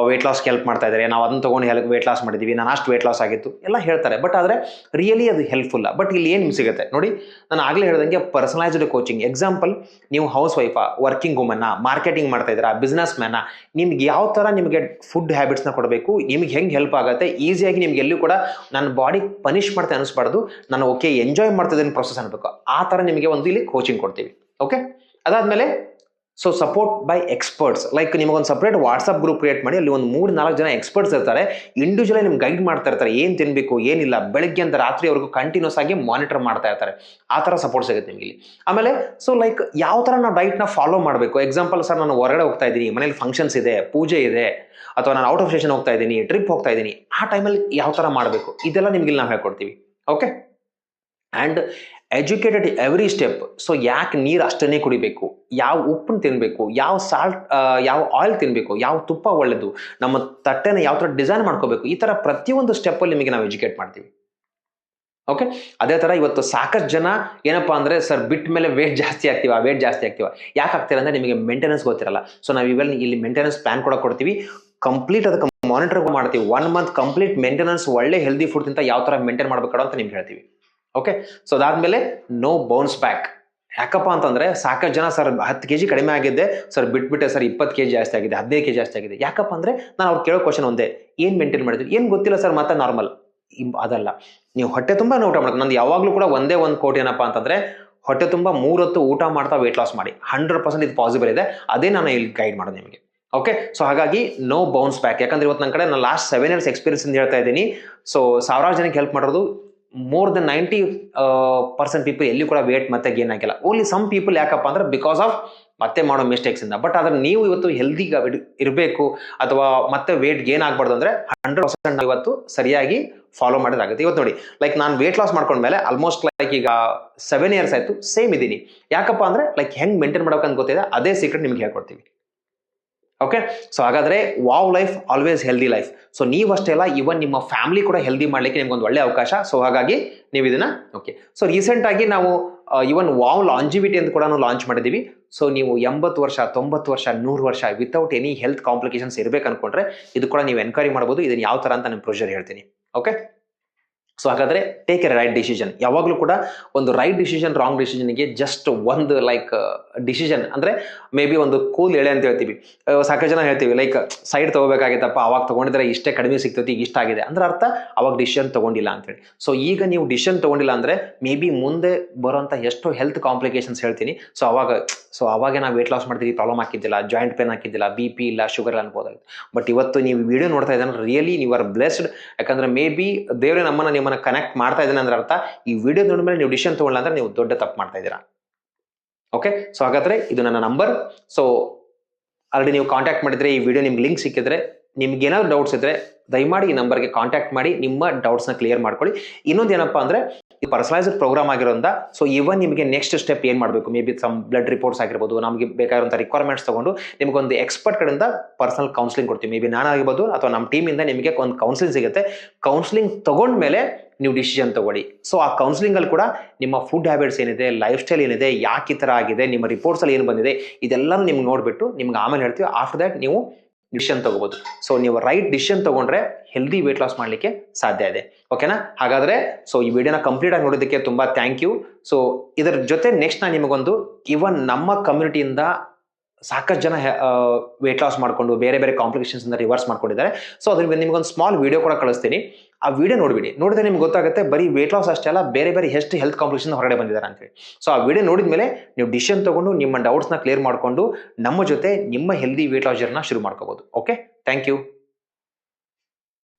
ವೆಯ್ಟ್ ಲಾಸ್ಗೆ ಹೆಲ್ಪ್ ಮಾಡ್ತಾ ಇದ್ದಾರೆ, ನಾವು ಅದನ್ನ ತೊಗೊಂಡು ವೆಯ್ಟ್ ಲಾಸ್ ಮಾಡಿದ್ದೀವಿ, ನಾನು ಅಷ್ಟು ವೆಯ್ಟ್ ಲಾಸ್ ಆಗಿತ್ತು ಎಲ್ಲ ಹೇಳ್ತಾರೆ. ಬಟ್ ಆದರೆ ರಿಯಲಿ ಅದು ಹೆಲ್ಪ್ಫುಲ್ಲ. ಬಟ್ ಇಲ್ಲಿ ಏನು ನಿಮ್ಗೆ ಸಿಗುತ್ತೆ ನೋಡಿ, ನಾನು ಆಗಲೇ ಹೇಳ್ದಂಗೆ ಪರ್ಸನಲೈಸ್ಡ್ ಕೋಚಿಂಗ್. ಎಕ್ಸಾಂಪಲ್, ನೀವು ಹೌಸ್ ವೈಫಾ, ವರ್ಕಿಂಗ್ ವುಮನ್ನ, ಮಾರ್ಕೆಟಿಂಗ್ ಮಾಡ್ತಾ ಇದ್ದೀರಾ, ಬಿಸ್ನೆಸ್ ಮ್ಯಾನ, ನಿಮ್ಗೆ ಯಾವ ಥರ ನಿಮಗೆ ಫುಡ್ ಹ್ಯಾಬಿಟ್ಸ್ನ ಕೊಡಬೇಕು, ನಿಮ್ಗೆ ಹೆಂಗೆ ಹೆಲ್ಪ್ ಆಗುತ್ತೆ, ಈಸಿಯಾಗಿ ನಿಮ್ಗೆ ಎಲ್ಲೂ ಕೂಡ ನನ್ನ ಬಾಡಿ ಪನಿಷ್ ಮಾಡ್ತಾ ಅನಿಸ್ಬಾರ್ದು, ನಾನು ಓಕೆ ಎಂಜಾಯ್ ಮಾಡ್ತಿದ್ದೇನೆ ಪ್ರೊಸೆಸ್ ಅನ್ಬೇಕು, ಆ ಥರ ನಿಮಗೆ ಒಂದು ಇಲ್ಲಿ ಕೋಚಿಂಗ್ ಕೊಡ್ತೀವಿ. ಓಕೆ, ಅದಾದಮೇಲೆ so support by experts. Like ನಿಮಗೊಂದು ಸಪ್ರೇಟ್ ವಾಟ್ಸಪ್ ಗ್ರೂಪ್ ಕ್ರಿಯೇಟ್ ಮಾಡಿ, ಅಲ್ಲಿ ಒಂದು 3-4 ಜನ ಎಕ್ಸ್ಪರ್ಟ್ಸ್ ಇರ್ತಾರೆ, ಇಂಡಿವಿಜುವಲಿ ನಿಮ್ಗೆ ಗೈಡ್ ಮಾಡ್ತಾ ಇರ್ತಾರೆ, ಏನು ತಿನ್ನಬೇಕು ಏನಿಲ್ಲ, ಬೆಳಗ್ಗೆ ಅಂತ ರಾತ್ರಿವರೆಗೂ ಕಂಟಿನ್ಯೂಸ್ ಆಗಿ ಮಾನಿಟರ್ ಮಾಡ್ತಾ ಇರ್ತಾರೆ. ಆ ಥರ ಸಪೋರ್ಟ್ ಸಿಗುತ್ತೆ ನಿಮಗೆ ಇಲ್ಲಿ. ಆಮೇಲೆ ಸೊ ಲೈಕ್ ಯಾವ ಥರ ನಾವು ಡೈಟ್ನ ಫಾಲೋ ಮಾಡಬೇಕು. ಎಕ್ಸಾಂಪಲ್, ಸರ್ ನಾನು ಹೊರಗಡೆ ಹೋಗ್ತಾ ಇದ್ದೀನಿ, ಮನೇಲಿ ಫಂಕ್ಷನ್ಸ್ ಇದೆ, ಪೂಜೆ ಇದೆ, ಅಥವಾ ನಾನು ಔಟ್ ಆಫ್ ಸ್ಟೇಷನ್ ಹೋಗ್ತಾ ಇದ್ದೀನಿ, ಟ್ರಿಪ್ ಹೋಗ್ತಾ ಇದ್ದೀನಿ, ಆ ಟೈಮಲ್ಲಿ ಯಾವ ಥರ ಮಾಡಬೇಕು, ಇದೆಲ್ಲ ನಿಮ್ಗೆ ನಾವು ಹೇಳ್ಕೊಡ್ತೀವಿ. Okay, and educated every step. So ಯಾಕೆ ನೀರು ಅಷ್ಟನ್ನೇ ಕುಡಿಬೇಕು, ಯಾವ ಉಪ್ಪನ್ನು ತಿನ್ನಬೇಕು, ಯಾವ ಸಾಲ್ಟ್, ಯಾವ ಆಯಿಲ್ ತಿನ್ನಬೇಕು, ಯಾವ ತುಪ್ಪ ಒಳ್ಳೆಯದು, ನಮ್ಮ ತಟ್ಟೆನ ಯಾವ ಥರ ಡಿಸೈನ್ ಮಾಡ್ಕೋಬೇಕು, ಈ ಥರ ಪ್ರತಿಯೊಂದು ಸ್ಟೆಪ್ಪಲ್ಲಿ ನಿಮಗೆ ನಾವು ಎಜುಕೇಟ್ ಮಾಡ್ತೀವಿ. ಓಕೆ, ಅದೇ ಥರ ಇವತ್ತು ಸಾಕಷ್ಟು ಜನ ಏನಪ್ಪಾ ಅಂದರೆ, ಸರ್ ಬಿಟ್ಟ ಮೇಲೆ ವೇಟ್ ಜಾಸ್ತಿ ಆಗ್ತೀವ, ಯಾಕೆ ಆಗ್ತೀರ ಅಂದರೆ ನಿಮಗೆ ಮೇಂಟೆನೆನ್ಸ್ ಗೊತ್ತಿರಲ್ಲ. ಸೊ ನಾವು ಇವೆಲ್ಲ ಇಲ್ಲಿ ಮೇಂಟೆನೆನ್ಸ್ ಪ್ಲಾನ್ ಕೂಡ ಕೊಡ್ತೀವಿ, ಕಂಪ್ಲೀಟ್ ಅದಕ್ಕೆ ಮಾನಿಟರ್ ಮಾಡ್ತೀವಿ. 1 ಮಂತ್ ಕಂಪ್ಲೀಟ್ ಮೇಂಟೆನೆನ್ಸ್, ಒಳ್ಳೆ ಹೆಲ್ದಿ ಫುಡ್ ತಿಂತ ಯಾವ ಥರ ಮೇಂಟೈನ್ ಮಾಡಬೇಕು ಅಂತ ನಿಮ್ಗೆ ಹೇಳ್ತೀವಿ. ಓಕೆ, ಸೊ ಅದಾದ್ಮೇಲೆ ನೋ ಬೌನ್ಸ್ ಬ್ಯಾಕ್. ಯಾಕಪ್ಪ ಅಂತಂದ್ರೆ ಸಾಕಷ್ಟು ಜನ, ಸರ್ 10 kg ಕಡಿಮೆ ಆಗಿದ್ದೆ, ಸರ್ ಬಿಟ್ಬಿಟ್ಟೆ, ಸರ್ 20 kg ಜಾಸ್ತಿ ಆಗಿದೆ, 15 kg ಜಾಸ್ತಿ ಆಗಿದೆ. ಯಾಕಪ್ಪ ಅಂದ್ರೆ ನಾನು ಅವ್ರು ಕೇಳೋ ಕ್ವಶನ್ ಒಂದೇ, ಏನು ಮೇಂಟೈನ್ ಮಾಡಿದ್ವಿ, ಏನು ಗೊತ್ತಿಲ್ಲ ಸರ್, ಮತ್ತೆ ನಾರ್ಮಲ್. ಅದಲ್ಲ, ನೀವು ಹೊಟ್ಟೆ ತುಂಬ ಊಟ ಮಾಡೋದು. ನಂದು ಯಾವಾಗಲೂ ಕೂಡ ಒಂದೇ ಒಂದು ಕೋಟ್ ಏನಪ್ಪಾ ಅಂತಂದ್ರೆ, ಹೊಟ್ಟೆ ತುಂಬ 3 ಹೊತ್ತು ಊಟ ಮಾಡ್ತಾ ವೇಟ್ ಲಾಸ್ ಮಾಡಿ. 100% ಇದು ಪಾಸಿಬಲ್ ಇದೆ. ಅದೇ ನಾನು ಇಲ್ಲಿ ಗೈಡ್ ಮಾಡೋದು ನಿಮಗೆ. ಓಕೆ, ಸೊ ಹಾಗಾಗಿ ನೋ ಬೌನ್ಸ್ ಬ್ಯಾಕ್. ಯಾಕಂದ್ರೆ ಇವತ್ತು ನನ್ನ ಕಡೆ ನಾನು ಲಾಸ್ಟ್ 7 years ಎಕ್ಸ್ಪೀರಿಯನ್ಸ್ ಇಂದ ಹೇಳ್ತಾ ಇದ್ದೀನಿ. ಸೊ ಸಾವಿರಾರು ಜನಕ್ಕೆ ಹೆಲ್ಪ್ ಮಾಡೋದು, more than 90% ಪೀಪಲ್ ಎಲ್ಲಿ ಕೂಡ ವೇಟ್ ಮತ್ತೆ ಗೇನ್ ಆಗಿಲ್ಲ. ಓನ್ಲಿ ಸಮ್ ಪೀಪಲ್ ಯಾಕಪ್ಪ ಅಂದ್ರೆ ಬಿಕಾಸ್ ಆಫ್ ಮತ್ತೆ ಮಾಡೋ ಮಿಸ್ಟೇಕ್ಸ್ ಇಂದ. ಬಟ್ ಆದ್ರೆ ನೀವು ಇವತ್ತು ಹೆಲ್ದಿ ಇರಬೇಕು ಅಥವಾ ಮತ್ತೆ ವೇಟ್ ಗೇನ್ ಆಗಬಾರ್ದು ಅಂದ್ರೆ 100% ಇವತ್ತು ಸರಿಯಾಗಿ ಫಾಲೋ ಮಾಡೋದಾಗುತ್ತೆ. ಇವತ್ತು ನೋಡಿ, ಲೈಕ್ ನಾನು ವೇಟ್ ಲಾಸ್ ಮಾಡ್ಕೊಂಡ್ಮೇಲೆ ಆಲ್ಮೋಸ್ಟ್ ಲೈಕ್ ಈಗ 7 years ಆಯ್ತು, ಸೇಮ್ ಇದ್ದೀನಿ. ಯಾಕಪ್ಪ ಅಂದ್ರೆ ಲೈಕ್ ಹೆಂಗ್ ಮೇಂಟೈನ್ ಮಾಡ್ಬೇಕಂತ ಗೊತ್ತಿದೆ, ಅದೇ ಸೀಕ್ರೆಟ್ ನಿಮ್ಗೆ ಹೇಳ್ಕೊಡ್ತೀವಿ. ಓಕೆ, ಸೊ ಹಾಗಾದ್ರೆ wow life always healthy life. So ನೀವಷ್ಟೇ ಅಲ್ಲ, ಇವನ್ ನಿಮ್ಮ ಫ್ಯಾಮಿಲಿ ಕೂಡ ಹೆಲ್ದಿ ಮಾಡ್ಲಿಕ್ಕೆ ನಿಮ್ಗೊಂದು ಒಳ್ಳೆ ಅವಕಾಶ. ಸೊ ಹಾಗಾಗಿ ನೀವು ಇದನ್ನ ಓಕೆ. ಸೊ ರೀಸೆಂಟ್ ಆಗಿ ನಾವು ಇವನ್ ವಾವ್ ಲಾಂಜಿವಿಟಿ ಅಂತ ಕೂಡ ನಾವು ಲಾಂಚ್ ಮಾಡಿದೀವಿ. ಸೊ ನೀವು 80 ವರ್ಷ, 90 ವರ್ಷ, 100 ವರ್ಷ ವಿತೌಟ್ ಎನಿ ಹೆಲ್ತ್ ಕಾಂಪ್ಲಿಕೇಶನ್ಸ್ ಇರ್ಬೇಕು ಅನ್ಕೊಂಡ್ರೆ ಇದು ಕೂಡ ನೀವು ಎನ್ಕ್ವೈರಿ ಮಾಡಬಹುದು. ಇದನ್ನ ಯಾವ ತರ ಅಂತ ನಾನು ಪ್ರೊಸೀಜರ್ ಹೇಳ್ತೀನಿ. ಓಕೆ, ಸೊ ಹಾಗಾದ್ರೆ ಟೇಕ್ ಎ ರೈಟ್ ಡಿಸಿಷನ್. ಯಾವಾಗಲೂ ಕೂಡ ಒಂದು ರೈಟ್ ಡಿಸಿಷನ್, ರಾಂಗ್ ಡಿಸಿಷನ್ಗೆ ಜಸ್ಟ್ ಒಂದು ಲೈಕ್ ಡಿಸಿಷನ್ ಅಂದ್ರೆ ಮೇ ಬಿ ಒಂದು ಕೂಲ್ ಎಳೆ ಅಂತ ಹೇಳ್ತೀವಿ. ಸಾಕಷ್ಟು ಜನ ಹೇಳ್ತೀವಿ ಲೈಕ್ ಸೈಡ್ ತಗೋಬೇಕಾಗಿತ್ತಪ್ಪ, ಅವಾಗ ತಗೊಂಡಿದ್ರೆ ಇಷ್ಟೇ ಕಡಿಮೆ ಸಿಗ್ತೈತಿ, ಇಷ್ಟ ಆಗಿದೆ ಅಂದ್ರೆ ಅರ್ಥ ಅವಾಗ ಡಿಸಿಷನ್ ತಗೊಂಡಿಲ್ಲ ಅಂತೇಳಿ. ಸೊ ಈಗ ನೀವು ಡಿಸಿಷನ್ ತಗೊಂಡಿಲ್ಲ ಅಂದ್ರೆ ಮೇ ಬಿ ಮುಂದೆ ಬರೋಂಥ ಎಷ್ಟೋ ಹೆಲ್ತ್ ಕಾಂಪ್ಲಿಕೇಶನ್ಸ್ ಹೇಳ್ತೀನಿ. ಸೊ ಅವಾಗ ನಾವು ವೇಟ್ ಲಾಸ್ ಮಾಡ್ತೀವಿ, ಪ್ರಾಬ್ಲಮ್ ಹಾಕಿದ್ದಿಲ್ಲ, ಜಾಯಿಂಟ್ ಪೇನ್ ಹಾಕಿದ್ದಿಲ್ಲ, BP ಇಲ್ಲ, ಶುಗರ್ ಇಲ್ಲ ಅನ್ಬೋದಾಗಿತ್ತು. ಬಟ್ ಇವತ್ತು ನೀವು ವಿಡಿಯೋ ನೋಡ್ತಾ ಇದ್ದಾನೆ, ರಿಯಲಿ ನೀವು ಆರ್ ಬ್ಲೆಸ್ಡ್. ಯಾಕಂದ್ರೆ ಮೇ ಬಿ ದೇವ್ರೆ ನಿಮ್ಮನ್ನ ಕನೆಕ್ಟ್ ಮಾಡ್ತಾ ಇದ್ದಾನೆ ಅಂದ್ರೆ ಅರ್ಥ ಈ ವಿಡಿಯೋ ನೋಡಿದ ಮೇಲೆ ನೀವು ಡಿಸಿಷನ್ ತಗೊಳ್ಳ ಅಂದ್ರೆ ನೀವು ದೊಡ್ಡ ತಪ್ಪು ಮಾಡ್ತಾ ಇದ್ದೀರಾ. ಓಕೆ, ಸೊ ಹಾಗಾದ್ರೆ ಇದು ನನ್ನ ನಂಬರ್. ಸೊ ಆಲ್ರೆಡಿ ನೀವು ಕಾಂಟ್ಯಾಕ್ಟ್ ಮಾಡಿದ್ರೆ, ಈ ವಿಡಿಯೋ ನಿಮ್ಗೆ ಲಿಂಕ್ ಸಿಕ್ಕಿದ್ರೆ, ನಿಮ್ಗೆ ಏನಾದ್ರು ಡೌಟ್ಸ್ ಇದ್ರೆ ದಯಮಾಡಿ ಈ ನಂಬರ್ಗೆ ಕಾಂಟ್ಯಾಕ್ಟ್ ಮಾಡಿ ನಿಮ್ಮ ಡೌಟ್ಸ್ನ ಕ್ಲಿಯರ್ ಮಾಡ್ಕೊಳ್ಳಿ. ಇನ್ನೊಂದು ಏನಪ್ಪಾ ಅಂದ್ರೆ ಪರ್ಸನಲೈಸ್ಡ್ ಪ್ರೋಗ್ರಾಮ್ ಆಗಿರೋದ್ರಿಂದ ಸೊ ಇವನ್ ನಿಮಗೆ ನೆಕ್ಸ್ಟ್ ಸ್ಟೆಪ್ ಏನ್ ಮಾಡಬೇಕು, maybe some blood reports ಆಗಿರ್ಬೋದು, ನಮಗೆ ಬೇಕಾಗಿರುವಂಥ ರಿಕ್ವೈರ್ಮೆಂಟ್ಸ್ ತಗೊಂಡು ನಿಮಗೊಂದು ಎಕ್ಸ್ಪರ್ಟ್ ಕಡೆಯಿಂದ ಪರ್ಸನಲ್ ಕೌನ್ಸಿಲಿಂಗ್ ಕೊಡ್ತೀವಿ. ಮೇ ಬಿ ನಾನಾಗಿರ್ಬೋದು ಅಥವಾ ನಮ್ಮ ಟೀಮಿಂದ ನಿಮಗೆ ಒಂದು ಕೌನ್ಸಿಲಿಂಗ್ ಸಿಗುತ್ತೆ. ಕೌನ್ಸಿಲಿಂಗ್ ತಗೊಂಡ್ಮೇಲೆ ನೀವು ಡಿಸಿಷನ್ ತಗೊಳ್ಳಿ. ಸೊ ಆ ಕೌನ್ಸಿಲಿಂಗ್ ಅಲ್ಲಿ ಕೂಡ ನಿಮ್ಮ ಫುಡ್ ಹ್ಯಾಬಿಟ್ಸ್ ಏನಿದೆ, ಲೈಫ್ ಸ್ಟೈಲ್ ಏನಿದೆ, ಯಾಕೆ ಈ ಥರ ಆಗಿದೆ, ನಿಮ್ಮ ರಿಪೋರ್ಟ್ಸ್ ಅಲ್ಲಿ ಏನು ಬಂದಿದೆ, ಇದೆಲ್ಲನೂ ನಿಮ್ಗೆ ನೋಡ್ಬಿಟ್ಟು ನಿಮ್ಗೆ ಆಮೇಲೆ ಹೇಳ್ತೀವಿ. ಆಫ್ಟರ್ ದ್ಯಾಟ್ ನೀವು ಡಿಸಿಷನ್ ತಗೋಬಹುದು. ಸೊ ನೀವು ರೈಟ್ ಡಿಸಿಷನ್ ತಗೊಂಡ್ರೆ ಹೆಲ್ದಿ ವೇಟ್ ಲಾಸ್ ಮಾಡ್ಲಿಕ್ಕೆ ಸಾಧ್ಯ ಇದೆ. ಓಕೆನಾ? ಹಾಗಾದ್ರೆ ಸೊ ಈ ವಿಡಿಯೋನ ಕಂಪ್ಲೀಟ್ ಆಗಿ ನೋಡೋದಕ್ಕೆ ತುಂಬಾ ಥ್ಯಾಂಕ್ ಯು. ಸೊ ಇದರ ಜೊತೆ ನೆಕ್ಸ್ಟ್ ನಾನು ನಿಮಗೊಂದು ಇವನ್ ನಮ್ಮ ಕಮ್ಯುನಿಟಿಯಿಂದ ಸಾಕಷ್ಟು ಜನ ವೇಟ್ ಲಾಸ್ ಮಾಡ್ಕೊಂಡು ಬೇರೆ ಬೇರೆ ಕಾಂಪ್ಲಿಕೇಶನ್ಸ್ ಇಂದ ರಿವರ್ಸ್ ಮಾಡ್ಕೊಂಡಿದ್ದಾರೆ. ಸೊ ಅದ್ರ ನಿಮ್ಗೊಂದು ಸ್ಮಾಲ್ ವಿಡಿಯೋ ಕೂಡ ಕಳಿಸ್ತೀನಿ. ಆ ವಿಡಿಯೋ ನೋಡಿದ್ರೆ ನಿಮ್ಗೆ ಗೊತ್ತಾಗುತ್ತೆ ಬರೀ ವೇಟ್ ಲಾಸ್ ಅಷ್ಟೇ ಅಲ್ಲ, ಬೇರೆ ಬೇರೆ ಎಷ್ಟು ಹೆಲ್ತ್ ಕಾಂಪ್ಲಿಕೇಶನ್ ಹೊರಗಡೆ ಬಂದಿದ್ದಾರೆ ಅಂತೇಳಿ. ಸೊ ಆ ವಿಡಿಯೋ ನೋಡಿದ್ಮೇಲೆ ನೀವು ಡಿಸಿಷನ್ ತಗೊಂಡು ನಿಮ್ಮ ಡೌಟ್ಸ್ನ ಕ್ಲಿಯರ್ ಮಾಡ್ಕೊಂಡು ನಮ್ಮ ಜೊತೆ ನಿಮ್ಮ ಹೆಲ್ದಿ ವೇಟ್ ಲಾಸ್ ಜರ್ನ ಶುರು ಮಾಡ್ಕೋಬಹುದು. Okay, thank you.